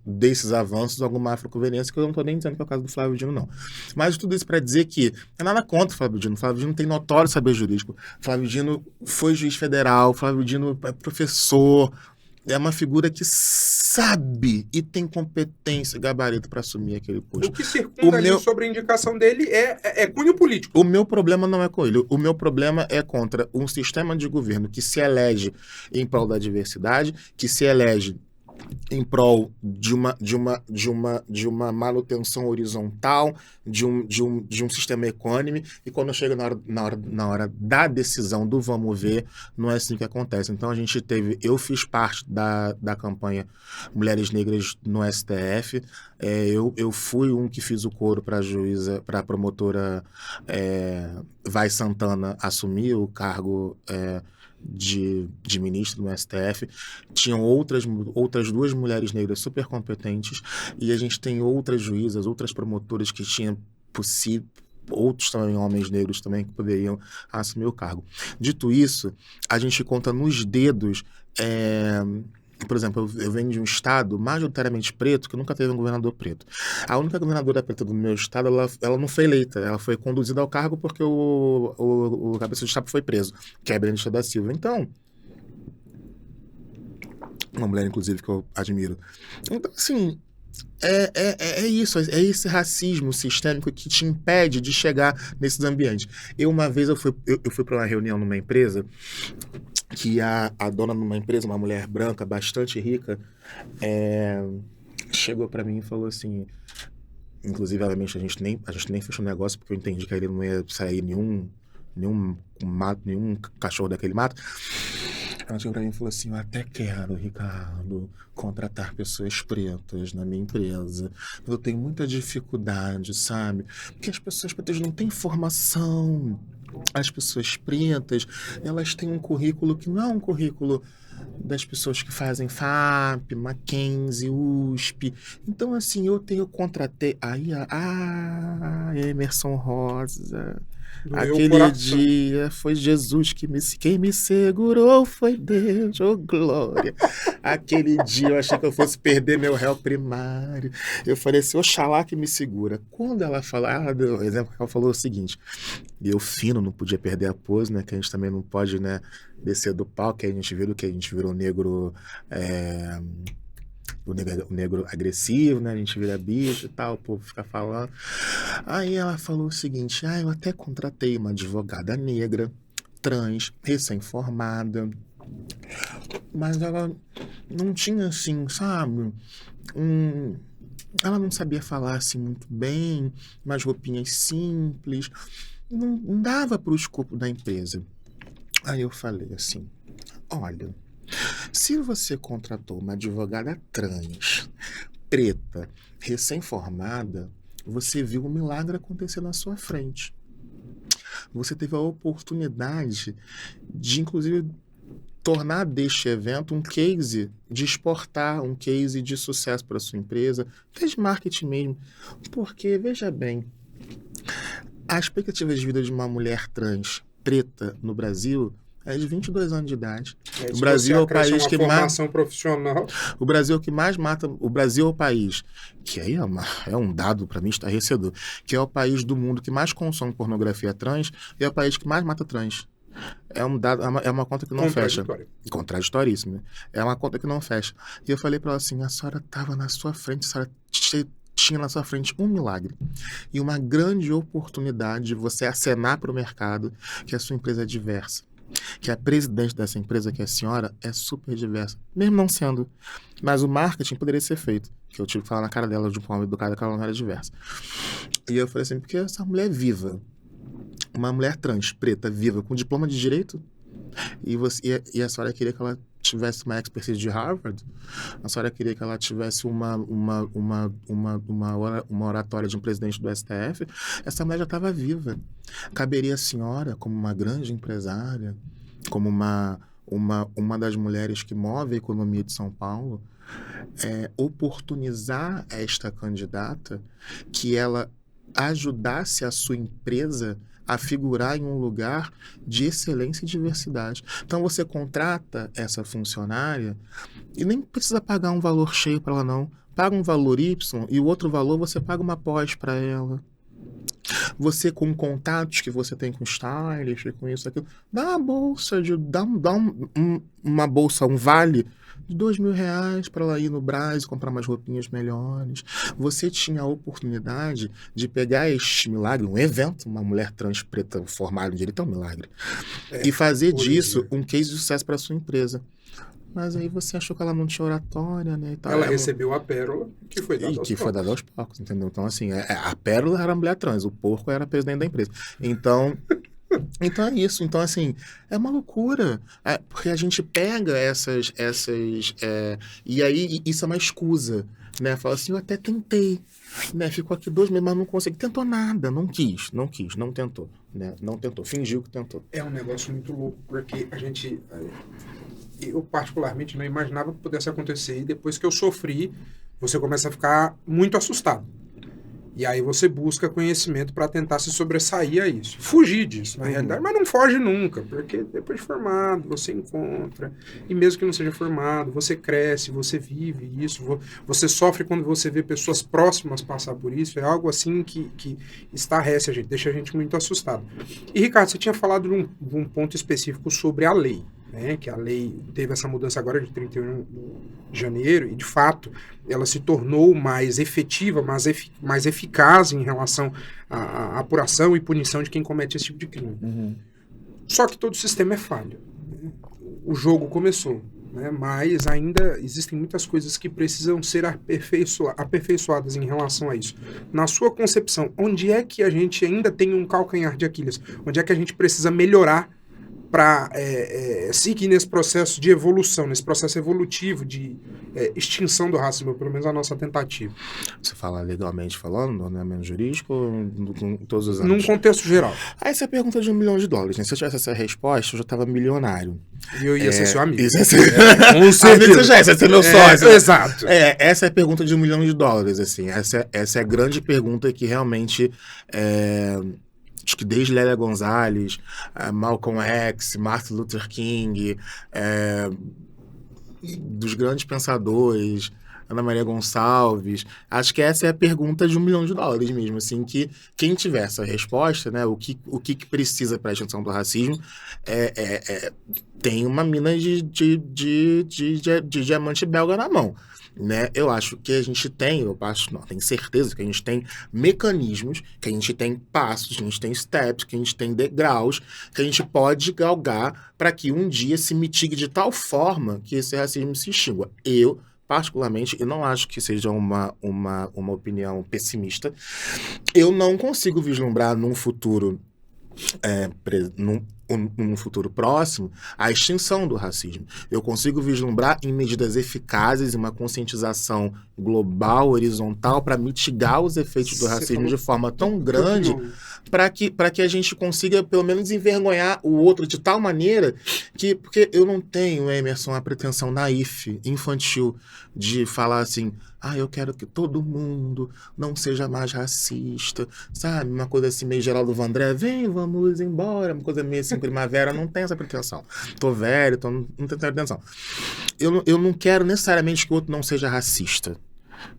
Speaker 2: desses avanços alguma afroconveniência, que eu não estou nem dizendo que é o caso do Flávio Dino, não. Mas tudo isso para dizer que não é nada contra o Flávio Dino. O Flávio Dino tem notório saber jurídico. O Flávio Dino foi juiz federal, o Flávio Dino é professor, é uma figura que sabe e tem competência, gabarito para assumir aquele posto.
Speaker 1: O que circunda ali sobre a indicação dele é cunho político.
Speaker 2: O meu problema não é com ele. O meu problema é contra um sistema de governo que se elege em prol da diversidade, que se elege em prol de uma manutenção horizontal, de um sistema econômico, e quando chega na hora da decisão do vamos ver, não é assim que acontece. Então eu fiz parte da campanha Mulheres Negras no STF, eu fui um que fiz o coro para a promotora Vai Santana assumir o cargo de ministro no STF. Tinham outras duas mulheres negras super competentes, e a gente tem outras juízas, outras promotoras que tinham outros também homens negros também que poderiam assumir o cargo. Dito isso, a gente conta nos dedos. Por exemplo, eu venho de um estado majoritariamente preto, que nunca teve um governador preto. A única governadora preta do meu estado, ela não foi eleita, ela foi conduzida ao cargo porque o cabeça de chapa foi preso, que é Benedita da Silva. Então, uma mulher, inclusive, que eu admiro. Então, assim, é isso, é esse racismo sistêmico que te impede de chegar nesses ambientes. Uma vez eu fui para uma reunião numa empresa, que a dona de uma empresa, uma mulher branca, bastante rica, chegou para mim e falou assim, inclusive, obviamente, a gente nem fechou o negócio, porque eu entendi que ele não ia sair nenhum cachorro daquele mato. Ela chegou pra mim e falou assim, eu até quero, Ricardo, contratar pessoas pretas na minha empresa. Eu tenho muita dificuldade, sabe? Porque as pessoas pretas não têm formação. As pessoas pretas, elas têm um currículo que não é um currículo das pessoas que fazem FAP, Mackenzie, USP. Então, assim, eu contratei... Emerson Rosa... Aquele dia foi Jesus quem me segurou, foi Deus, oh glória. Aquele dia eu achei que eu fosse perder meu réu primário. Eu falei assim, oxalá que me segura. Quando ela falou, o exemplo que ela falou é o seguinte, eu fino, não podia perder a pose, né, que a gente também não pode, né, descer do pau, que a gente virou negro... O negro agressivo, né? A gente vira bicho e tal, o povo fica falando. Aí ela falou o seguinte, eu até contratei uma advogada negra, trans, recém-formada, mas ela não tinha, assim, sabe, ela não sabia falar, assim, muito bem, umas roupinhas simples, não dava para o escopo da empresa. Aí eu falei assim, olha... Se você contratou uma advogada trans, preta, recém-formada, você viu um milagre acontecer na sua frente. Você teve a oportunidade de, inclusive, tornar deste evento um case de exportar, um case de sucesso para a sua empresa, até de marketing mesmo. Porque, veja bem, a expectativa de vida de uma mulher trans preta no Brasil é de 22 anos de idade.
Speaker 1: O Brasil é o país que mais... profissional.
Speaker 2: O Brasil é o que mais mata... O Brasil é o país, que aí é um dado para mim estarrecedor, que é o país do mundo que mais consome pornografia trans e é o país que mais mata trans. É um dado, é uma conta que não fecha. Contraditório. É uma conta que não fecha. E eu falei para ela assim, a senhora estava na sua frente, a senhora tinha na sua frente um milagre e uma grande oportunidade de você acenar para o mercado que a sua empresa é diversa. que a presidente dessa empresa, que é a senhora, é super diversa. Mesmo não sendo. Mas o marketing poderia ser feito. Que eu tive que falar na cara dela de uma forma educada que ela não era diversa. E eu falei assim, porque essa mulher é viva. Uma mulher trans, preta, viva, com diploma de direito. E a senhora queria que ela tivesse uma expertise de Harvard? A senhora queria que ela tivesse uma oratória de um presidente do STF? Essa mulher já estava viva. Caberia a senhora, como uma grande empresária, como uma das mulheres que move a economia de São Paulo, oportunizar esta candidata que ela ajudasse a sua empresa a figurar em um lugar de excelência e diversidade. Então você contrata essa funcionária e nem precisa pagar um valor cheio para ela não. Paga um valor Y e o outro valor você paga uma pós para ela. Você, com contatos que você tem com stylist, com isso, aquilo, dá uma bolsa, uma bolsa, um vale de R$2.000 para ela ir no Brás e comprar umas roupinhas melhores. Você tinha a oportunidade de pegar este milagre, um evento, uma mulher trans preta formada em direito é um milagre, e fazer disso um case de sucesso para sua empresa. Mas aí você achou que ela não tinha oratória, né? E tal.
Speaker 1: Ela recebeu a pérola que foi dada
Speaker 2: aos poucos, entendeu? Então, assim, a pérola era a mulher trans, o porco era presidente da empresa. Então é isso. Então, assim, é uma loucura. Porque a gente pega essas e aí isso é uma escusa, né? Fala assim, eu até tentei, né? Ficou aqui 2 meses, mas não consegui. Tentou nada, não quis, não tentou, né? Não tentou, fingiu que tentou.
Speaker 1: É um negócio muito louco, porque a gente... Eu, particularmente, não imaginava que pudesse acontecer. E depois que eu sofri, você começa a ficar muito assustado. E aí você busca conhecimento para tentar se sobressair a isso. Fugir disso, na realidade. Mas não foge nunca, porque depois de formado, você encontra. E mesmo que não seja formado, você cresce, você vive isso. Você sofre quando você vê pessoas próximas passar por isso. É algo assim que estarrece a gente, deixa a gente muito assustado. E, Ricardo, você tinha falado de um ponto específico sobre a lei. Né, que a lei teve essa mudança agora de 31 de janeiro e, de fato, ela se tornou mais efetiva, mais eficaz em relação à apuração e punição de quem comete esse tipo de crime.
Speaker 2: Uhum.
Speaker 1: Só que todo o sistema é falho. Né? O jogo começou, né, mas ainda existem muitas coisas que precisam ser aperfeiçoadas em relação a isso. Na sua concepção, onde é que a gente ainda tem um calcanhar de Aquiles? Onde é que a gente precisa melhorar para seguir nesse processo de evolução, nesse processo evolutivo de extinção do racismo, pelo menos a nossa tentativa?
Speaker 2: Você fala legalmente falando, no ordenamento jurídico, com todos os anos?
Speaker 1: Num contexto geral.
Speaker 2: Essa é a pergunta de $1 milhão, né? Se eu tivesse essa resposta, eu já estava milionário.
Speaker 1: E eu ia ser seu amigo.
Speaker 2: Com certeza. Você já ia ser meu sócio.
Speaker 1: Exato.
Speaker 2: Essa é a pergunta de $1 milhão, assim. Essa é a grande pergunta que realmente... acho que desde Lélia Gonzalez, Malcolm X, Martin Luther King, dos grandes pensadores, Ana Maria Gonçalves, acho que essa é a pergunta de $1 milhão mesmo, assim, que quem tiver essa resposta, né, o que precisa para a extinção do racismo, tem uma mina de diamante belga na mão. Né? Eu acho que a gente tem, tenho certeza que a gente tem mecanismos, que a gente tem passos, que a gente tem steps, que a gente tem degraus, que a gente pode galgar para que um dia se mitigue de tal forma que esse racismo se extingua. Eu, particularmente, e não acho que seja uma opinião pessimista, eu não consigo vislumbrar num futuro num futuro próximo, a extinção do racismo. Eu consigo vislumbrar em medidas eficazes e uma conscientização global, horizontal, para mitigar os efeitos do racismo de forma tão grande, para que a gente consiga, pelo menos, envergonhar o outro de tal maneira que... Porque eu não tenho, Emerson, a pretensão naif, infantil, de falar assim... eu quero que todo mundo não seja mais racista, sabe? Uma coisa assim meio Geraldo Vandré, vamos embora, uma coisa meio assim, primavera, não tem essa pretensão. Tô velho, não tenho essa pretensão. Eu não quero necessariamente que o outro não seja racista,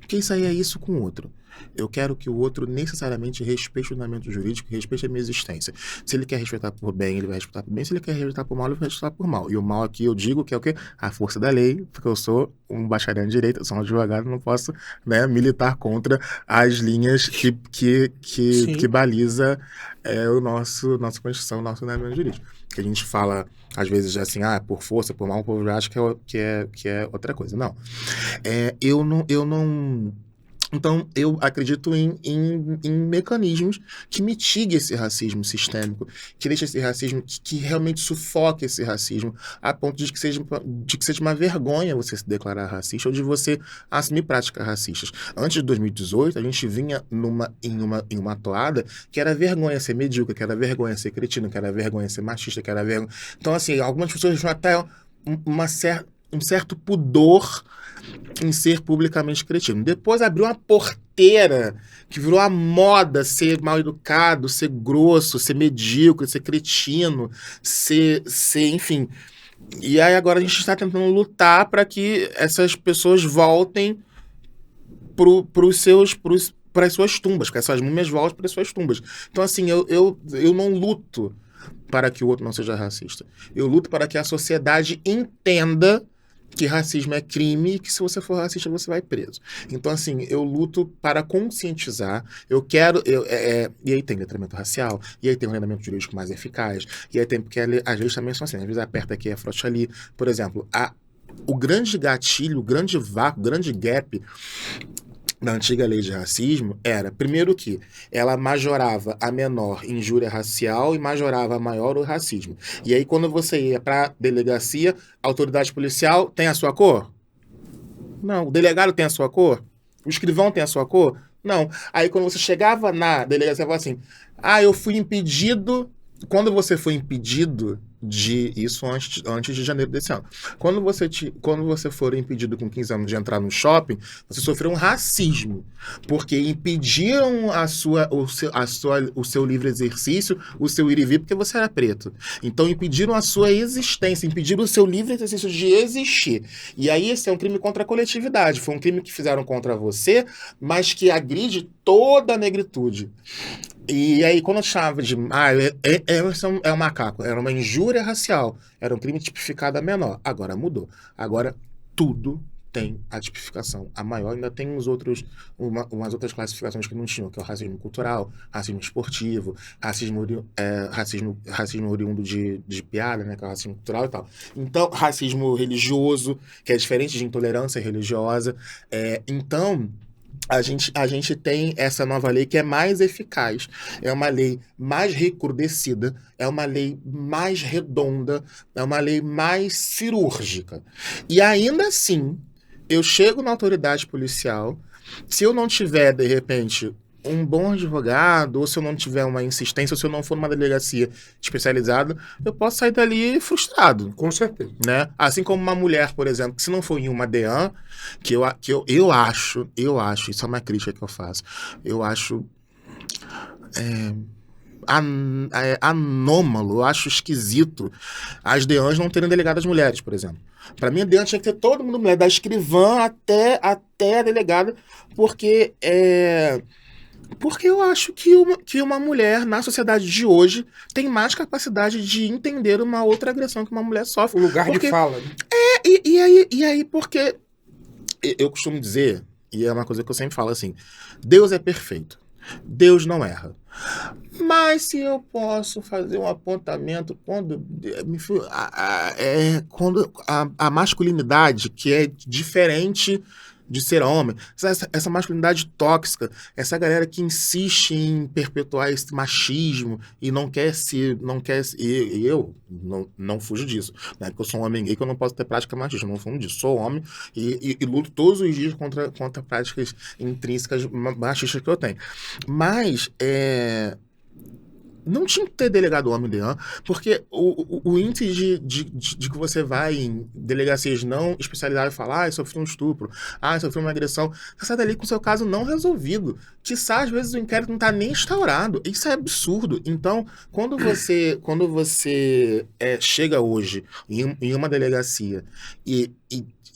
Speaker 2: porque isso aí é isso com o outro. Eu quero que o outro necessariamente respeite o ordenamento jurídico, respeite a minha existência. Se ele quer respeitar por bem, ele vai respeitar por bem. Se ele quer respeitar por mal, ele vai respeitar por mal. E o mal aqui eu digo que é o quê? A força da lei, porque eu sou um bacharel em direito, eu sou um advogado, não posso, né, militar contra as linhas que baliza nossa Constituição, o nosso ordenamento jurídico. Que a gente fala Às vezes, assim, por força, por mal, o povo acha que é outra coisa. Não. Eu não. Então, eu acredito em mecanismos que mitiguem esse racismo sistêmico, que deixe esse racismo, que realmente sufoque esse racismo, a ponto de que seja uma vergonha você se declarar racista ou de você assumir práticas racistas. Antes de 2018, a gente vinha em uma toada que era vergonha ser medíocre, que era vergonha ser cretino, que era vergonha ser machista, que era vergonha... Então, assim, algumas pessoas vão até um certo pudor em ser publicamente cretino. Depois abriu uma porteira que virou a moda ser mal educado, ser grosso, ser medíocre, ser cretino, enfim. E aí agora a gente está tentando lutar para que essas pessoas voltem para as suas tumbas, que essas múmias voltem para as suas tumbas. Então, assim, eu não luto para que o outro não seja racista. Eu luto para que a sociedade entenda que racismo é crime e que se você for racista você vai preso. Então, assim, eu luto para conscientizar, e aí tem letramento racial, e aí tem um ordenamento jurídico mais eficaz, e aí tem, porque as leis também são assim, às vezes aperta aqui, afrouxa ali. Por exemplo, o grande gatilho, o grande vácuo, o grande gap da antiga lei de racismo era, primeiro que ela majorava a menor injúria racial e majorava a maior o racismo. E aí quando você ia para delegacia, a autoridade policial tem a sua cor? Não. O delegado tem a sua cor? O escrivão tem a sua cor? Não. Aí quando você chegava na delegacia, você falava assim, eu fui impedido... Quando você foi impedido isso antes de janeiro desse ano. Quando você for impedido com 15 anos de entrar no shopping, você sofreu um racismo, porque impediram o seu livre exercício, o seu ir e vir, porque você era preto. Então impediram a sua existência, impediram o seu livre exercício de existir. E aí esse é um crime contra a coletividade, foi um crime que fizeram contra você, mas que agride toda a negritude. E aí, quando eu chamava de... é um macaco. Era uma injúria racial. Era um crime tipificado a menor. Agora mudou. Agora tudo tem a tipificação a maior. Ainda tem umas outras classificações que não tinham, que é o racismo cultural, racismo esportivo, racismo oriundo de piada, né, que é o racismo cultural e tal. Então, racismo religioso, que é diferente de intolerância religiosa. Então... A gente tem essa nova lei que é mais eficaz, é uma lei mais recrudescida, é uma lei mais redonda, é uma lei mais cirúrgica. E ainda assim, eu chego na autoridade policial, se eu não tiver, de repente, um bom advogado, ou se eu não tiver uma insistência, ou se eu não for numa delegacia especializada, eu posso sair dali frustrado.
Speaker 1: Com certeza.
Speaker 2: Né? Assim como uma mulher, por exemplo, que se não for em uma DEAN, que eu acho, isso é uma crítica que eu faço, eu acho anômalo, eu acho esquisito as DEANs não terem delegadas mulheres, por exemplo. Para mim, a DEAN tinha que ter todo mundo mulher, da escrivã até a delegada, porque eu acho que uma mulher, na sociedade de hoje, tem mais capacidade de entender uma outra agressão que uma mulher sofre.
Speaker 1: O lugar de fala. Né?
Speaker 2: E aí, porque eu costumo dizer, e é uma coisa que eu sempre falo assim, Deus é perfeito. Deus não erra. Mas se eu posso fazer um apontamento quando a masculinidade, que é diferente de ser homem, essa masculinidade tóxica, essa galera que insiste em perpetuar esse machismo e e eu não fujo disso, né? Porque eu sou um homem gay que eu não posso ter prática machista, eu não fujo disso, sou homem e luto todos os dias contra práticas intrínsecas machistas que eu tenho, mas não tinha que ter delegado homem DEAN, porque o índice de que você vai em delegacias não especializadas e falar, sofri um estupro, sofri uma agressão, você sai dali com o seu caso não resolvido. Quiçá, às vezes, o inquérito não está nem instaurado. Isso é absurdo. Então, quando você chega hoje em uma delegacia e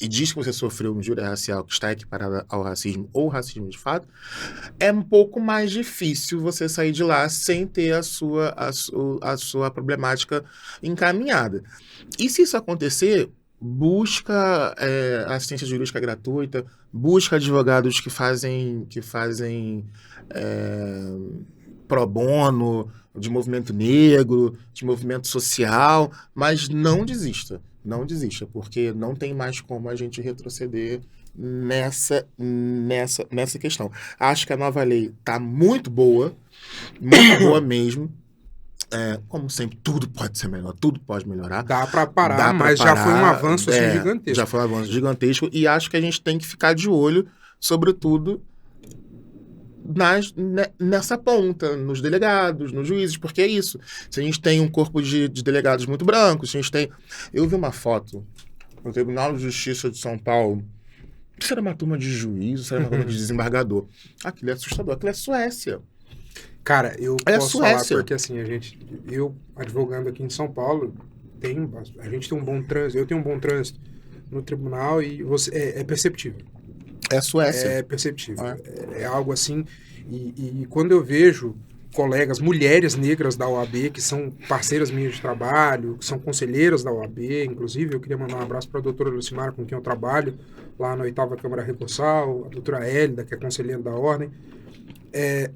Speaker 2: diz que você sofreu injúria racial que está equiparada ao racismo ou racismo de fato, é um pouco mais difícil você sair de lá sem ter a sua problemática encaminhada. E se isso acontecer, busca assistência jurídica gratuita, busca advogados que fazem pro bono, de movimento negro, de movimento social, mas não desista, porque não tem mais como a gente retroceder nessa questão. Acho que a nova lei está muito boa mesmo. Como sempre, tudo pode ser melhor, tudo pode melhorar.
Speaker 1: Dá para parar, mas já foi um avanço assim, gigantesco.
Speaker 2: Já foi um avanço gigantesco e acho que a gente tem que ficar de olho, sobretudo, nessa ponta, nos delegados, nos juízes, porque é isso. Se a gente tem um corpo de delegados muito brancos, se a gente tem... Eu vi uma foto no Tribunal de Justiça de São Paulo, isso era uma turma de juízo, isso era uma turma de desembargador. Aquilo é assustador, aquilo é Suécia.
Speaker 1: Cara, eu posso falar porque assim, eu advogando aqui em São Paulo, a gente tem um bom trânsito, eu tenho um bom trânsito no tribunal e é perceptível.
Speaker 2: É Suécia.
Speaker 1: É perceptível. É algo assim, e quando eu vejo colegas, mulheres negras da OAB, que são parceiras minhas de trabalho, que são conselheiras da OAB, inclusive, eu queria mandar um abraço para a doutora Lucimara, com quem eu trabalho, lá na 8ª Câmara Recursal, a doutora Hélida, que é conselheira da Ordem.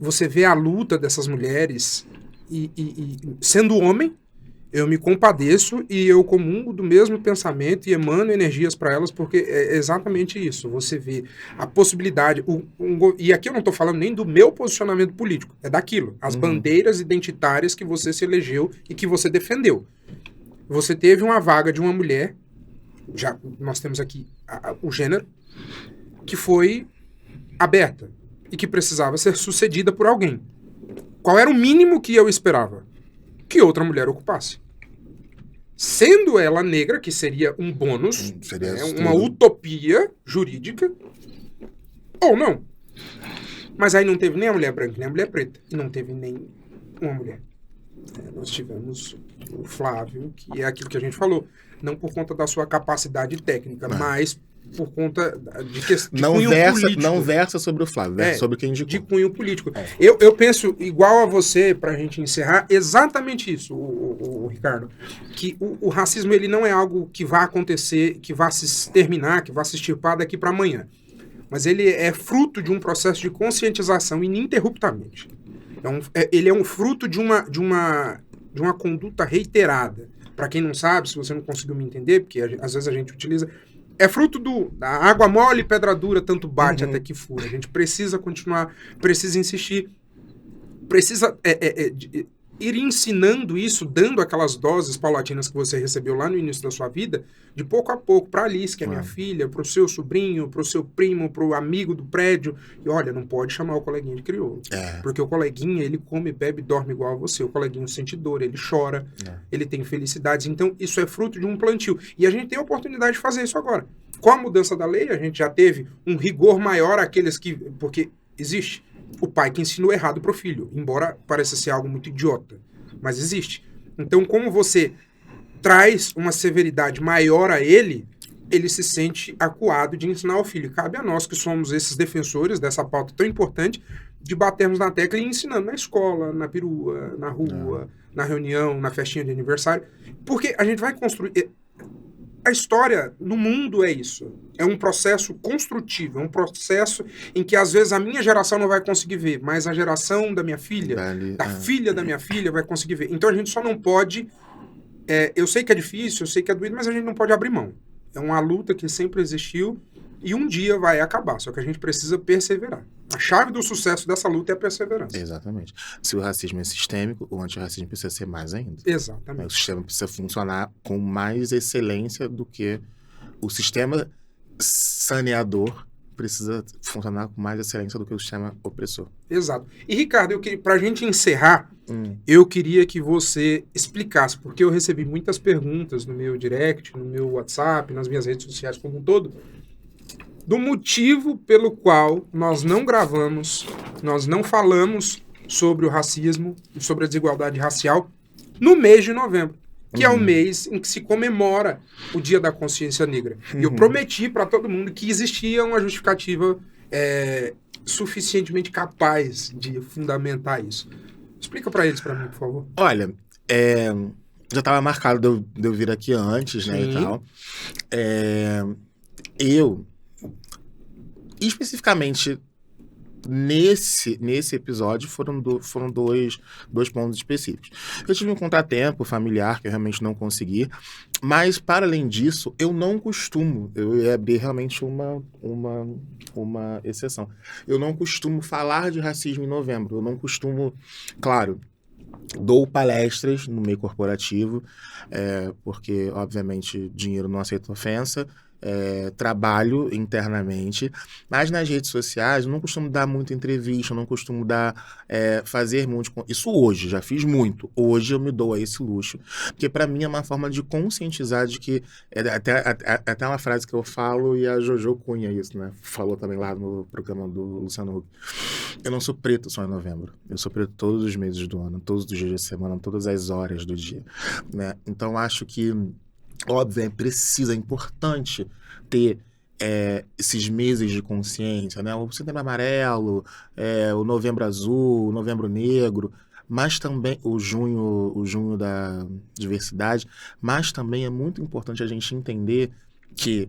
Speaker 1: Você vê a luta dessas mulheres e sendo homem, eu me compadeço e eu comungo do mesmo pensamento e emano energias para elas, porque é exatamente isso. Você vê a possibilidade, e aqui eu não estou falando nem do meu posicionamento político, é daquilo, as bandeiras identitárias que você se elegeu e que você defendeu. Você teve uma vaga de uma mulher, já nós temos aqui o gênero, que foi aberta e que precisava ser sucedida por alguém. Qual era o mínimo que eu esperava? Que outra mulher ocupasse. Sendo ela negra, que seria um bônus, uma utopia jurídica, ou não. Mas aí não teve nem a mulher branca, nem a mulher preta, e não teve nem uma mulher. Nós tivemos o Flávio, que é aquilo que a gente falou, não por conta da sua capacidade técnica, mas por conta de cunho político.
Speaker 2: Não versa sobre o Flávio, versa sobre quem indicou.
Speaker 1: De cunho político. Eu penso, igual a você, pra gente encerrar, exatamente isso, o Ricardo, que o racismo ele não é algo que vai acontecer, que vai se terminar, que vai se extirpar daqui para amanhã. Mas ele é fruto de um processo de conscientização ininterruptamente. Ele é um fruto de uma conduta reiterada. Para quem não sabe, se você não conseguiu me entender, porque às vezes a gente utiliza... É fruto da água mole e pedra dura, tanto bate até que fura. A gente precisa continuar, precisa insistir, precisa ir ensinando isso, dando aquelas doses paulatinas que você recebeu lá no início da sua vida, de pouco a pouco, para a Alice, que é minha filha, para o seu sobrinho, para o seu primo, para o amigo do prédio. E olha, não pode chamar o coleguinha de crioulo. Porque o coleguinha, ele come, bebe, dorme igual a você. O coleguinha sente dor, ele chora, ele tem felicidades. Então, isso é fruto de um plantio. E a gente tem a oportunidade de fazer isso agora. Com a mudança da lei, a gente já teve um rigor maior àqueles que... Porque existe o pai que ensinou errado para o filho, embora pareça ser algo muito idiota, mas existe. Então, como você traz uma severidade maior a ele, ele se sente acuado de ensinar ao filho. Cabe a nós, que somos esses defensores dessa pauta tão importante, de batermos na tecla e ensinando na escola, na perua, na rua, na reunião, na festinha de aniversário, porque a gente vai construir... A história no mundo é isso. É um processo construtivo, é um processo em que às vezes a minha geração não vai conseguir ver, mas a geração da minha filha, filha da minha filha vai conseguir ver. Então a gente só não pode... eu sei que é difícil, eu sei que é doído, mas a gente não pode abrir mão. É uma luta que sempre existiu e um dia vai acabar, só que a gente precisa perseverar. A chave do sucesso dessa luta é a perseverança.
Speaker 2: Exatamente. Se o racismo é sistêmico, o antirracismo precisa ser mais ainda.
Speaker 1: Exatamente.
Speaker 2: O sistema precisa funcionar com mais excelência do que... O sistema saneador precisa funcionar com mais excelência do que o sistema opressor.
Speaker 1: Exato. E, Ricardo, pra gente encerrar, eu queria que você explicasse, porque eu recebi muitas perguntas no meu direct, no meu WhatsApp, nas minhas redes sociais como um todo, do motivo pelo qual nós não gravamos, nós não falamos sobre o racismo, sobre a desigualdade racial no mês de novembro, que é o mês em que se comemora o Dia da Consciência Negra. E eu prometi para todo mundo que existia uma justificativa suficientemente capaz de fundamentar isso. Explica para eles, para mim, por favor.
Speaker 2: Olha, já estava marcado de eu vir aqui antes, né, e tal. Eu... Especificamente nesse episódio foram dois pontos específicos. Eu tive um contratempo familiar que eu realmente não consegui, mas, para além disso, eu não costumo, eu ia abrir realmente uma exceção, eu não costumo falar de racismo em novembro, eu não costumo, claro, dou palestras no meio corporativo, porque, obviamente, dinheiro não aceita ofensa, trabalho internamente, mas nas redes sociais eu não costumo dar muita entrevista, eu não costumo fazer muito. Isso hoje, já fiz muito. Hoje eu me dou a esse luxo, porque para mim é uma forma de conscientizar de que, até uma frase que eu falo e a Jojo Cunha isso, né? Falou também lá no programa do Luciano Huck. Eu não sou preto só em novembro, eu sou preto todos os meses do ano, todos os dias da semana, todas as horas do dia, né? Então acho que óbvio, é importante ter esses meses de consciência, né? O Setembro Amarelo, o Novembro Azul, o Novembro Negro, mas também o junho da diversidade, mas também é muito importante a gente entender que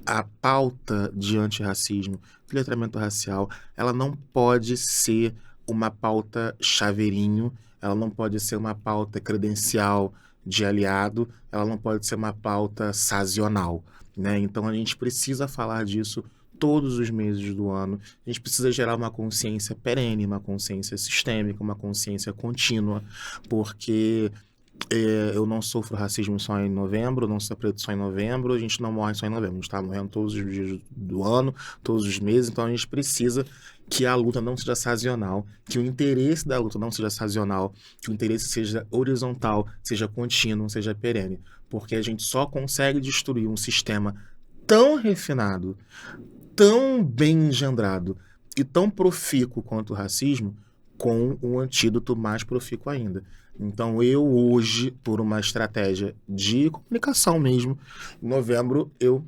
Speaker 2: a pauta de antirracismo, de letramento racial, ela não pode ser uma pauta chaveirinho, ela não pode ser uma pauta credencial de aliado, ela não pode ser uma pauta sazonal, né? Então a gente precisa falar disso todos os meses do ano, a gente precisa gerar uma consciência perene, uma consciência sistêmica, uma consciência contínua, porque eu não sofro racismo só em novembro, eu não sou preto só em novembro, a gente não morre só em novembro, a gente está morrendo todos os dias do ano, todos os meses, então a gente precisa que a luta não seja sazonal, que o interesse da luta não seja sazonal, que o interesse seja horizontal, seja contínuo, seja perene, porque a gente só consegue destruir um sistema tão refinado, tão bem engendrado e tão profícuo quanto o racismo, com um antídoto mais profícuo ainda. Então eu hoje, por uma estratégia de comunicação mesmo, em novembro eu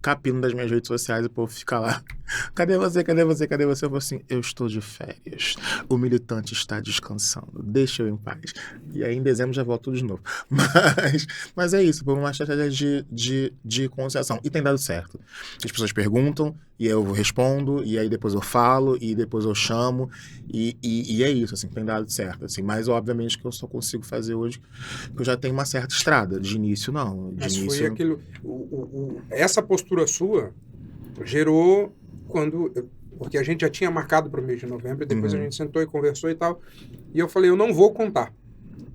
Speaker 2: capino das minhas redes sociais e o povo fica lá. Cadê você? Cadê você? Cadê você? Eu vou assim, eu estou de férias. O militante está descansando. Deixa eu em paz. E aí em dezembro já volto tudo de novo. Mas é isso, por uma estratégia de conscientização. E tem dado certo. As pessoas perguntam, e eu respondo, e aí depois eu falo, e depois eu chamo, e é isso, assim, tem dado certo. Assim, mas obviamente que eu só consigo fazer hoje, que eu já tenho uma certa estrada. De início, não.
Speaker 1: Mas foi aquilo... essa postura sua gerou porque a gente já tinha marcado para o mês de novembro, e depois a gente sentou e conversou e tal, e eu falei, eu não vou contar.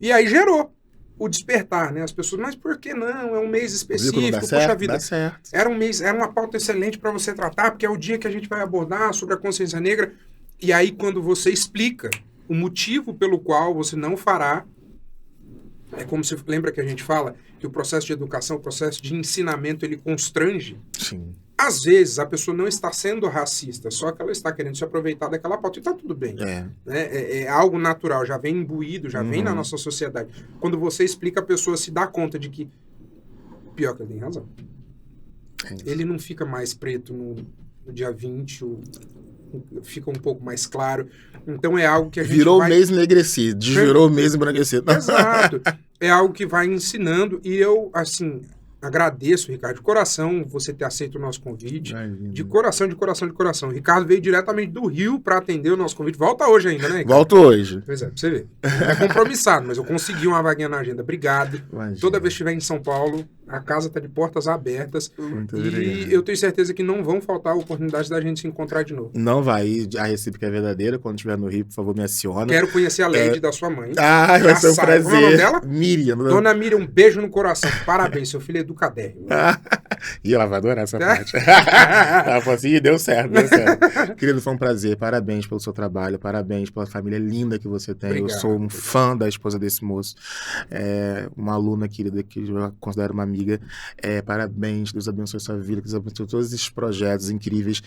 Speaker 1: E aí gerou o despertar, né? As pessoas, mas por que não? É um mês específico, poxa vida.
Speaker 2: Dá certo.
Speaker 1: Era uma pauta excelente para você tratar, porque é o dia que a gente vai abordar sobre a consciência negra. E aí, quando você explica o motivo pelo qual você não fará, é como se, lembra que a gente fala que o processo de educação, o processo de ensinamento, ele constrange.
Speaker 2: Sim.
Speaker 1: Às vezes, a pessoa não está sendo racista, só que ela está querendo se aproveitar daquela pauta. E está tudo bem. É algo natural, já vem imbuído, já vem na nossa sociedade. Quando você explica, a pessoa se dá conta de que... Pior que ele tem razão. Ele não fica mais preto no dia 20, fica um pouco mais claro. Então é algo que a gente
Speaker 2: virou mês enegrecido, desvirou o mês embranquecido.
Speaker 1: Exato. É algo que vai ensinando. E eu, assim... agradeço, Ricardo, de coração você ter aceito o nosso convite. De coração, de coração, de coração. O Ricardo veio diretamente do Rio para atender o nosso convite. Volta hoje ainda, né, Ricardo?
Speaker 2: Volto hoje.
Speaker 1: Pois é, pra você ver. É compromissado, mas eu consegui uma vaguinha na agenda. Obrigado.
Speaker 2: Imagina.
Speaker 1: Toda vez que estiver em São Paulo, a casa está de portas abertas.
Speaker 2: Muito
Speaker 1: e
Speaker 2: obrigado.
Speaker 1: eu tenho certeza que não vão faltar oportunidades da gente se encontrar de novo.
Speaker 2: Não vai. A recíproca é verdadeira. Quando estiver no Rio, por favor, me aciona.
Speaker 1: Quero conhecer a Lady da sua mãe.
Speaker 2: Ah, vai ser um prazer.
Speaker 1: Como é o nome dela?
Speaker 2: Miriam.
Speaker 1: Dona Miriam, um beijo no coração. Parabéns, seu filho é educadérrimo.
Speaker 2: E ela vai adorar essa parte. Ela falou assim, deu certo. Querido, foi um prazer. Parabéns pelo seu trabalho. Parabéns pela família linda que você tem.
Speaker 1: Obrigado.
Speaker 2: Eu sou um fã da esposa desse moço. Uma aluna querida que eu considero uma amiga. Parabéns. Deus abençoe sua vida. Deus abençoe todos esses projetos incríveis.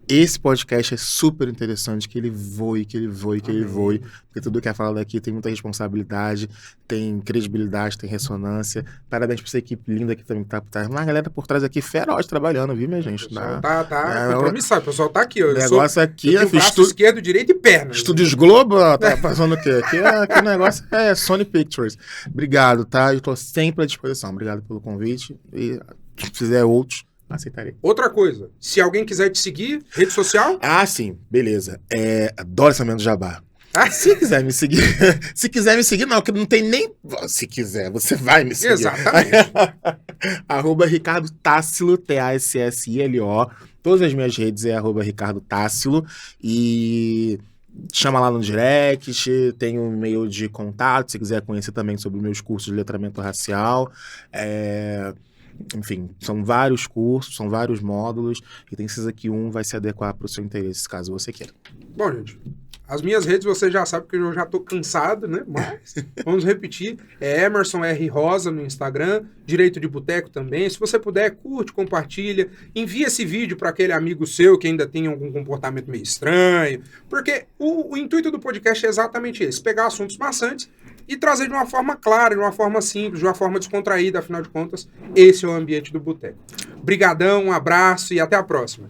Speaker 2: Esse podcast é super interessante. Que ele voe. Porque tudo que é falado aqui tem muita responsabilidade, tem credibilidade, tem ressonância. Parabéns pra essa equipe linda que também tá uma galera por trás aqui feroz trabalhando, viu, minha gente?
Speaker 1: O pessoal tá compromissado, o pessoal tá aqui.
Speaker 2: O negócio aqui
Speaker 1: é braço esquerdo, direito e perna.
Speaker 2: Estúdios Globo, tá passando o quê? Aqui o negócio é Sony Pictures. Obrigado, tá? Eu tô sempre à disposição. Obrigado pelo convite. E se fizer outros, Aceitarei.
Speaker 1: Outra coisa, se alguém quiser te seguir, rede social?
Speaker 2: Ah, sim, beleza. Adoro esse momento do jabá.
Speaker 1: Ah,
Speaker 2: Se quiser me seguir, se quiser me seguir, não, que não tem nem. Se quiser, você vai me seguir.
Speaker 1: Exatamente.
Speaker 2: @Ricardo Tássilo, Tassilo. Todas as minhas redes é @Ricardo Tássilo. E chama lá no direct, tem um e-mail de contato, se quiser conhecer também sobre meus cursos de letramento racial. Enfim, são vários cursos, são vários módulos, e tem certeza que um vai se adequar para o seu interesse, caso você queira.
Speaker 1: Bom, gente, as minhas redes você já sabe que eu já tô cansado, né? Mas vamos repetir. É Emerson R. Rosa no Instagram, Direito de Boteco também. Se você puder, curte, compartilha, envia esse vídeo para aquele amigo seu que ainda tem algum comportamento meio estranho. Porque o intuito do podcast é exatamente esse: pegar assuntos maçantes e trazer de uma forma clara, de uma forma simples, de uma forma descontraída. Afinal de contas, esse é o ambiente do boteco. Brigadão, um abraço e até a próxima.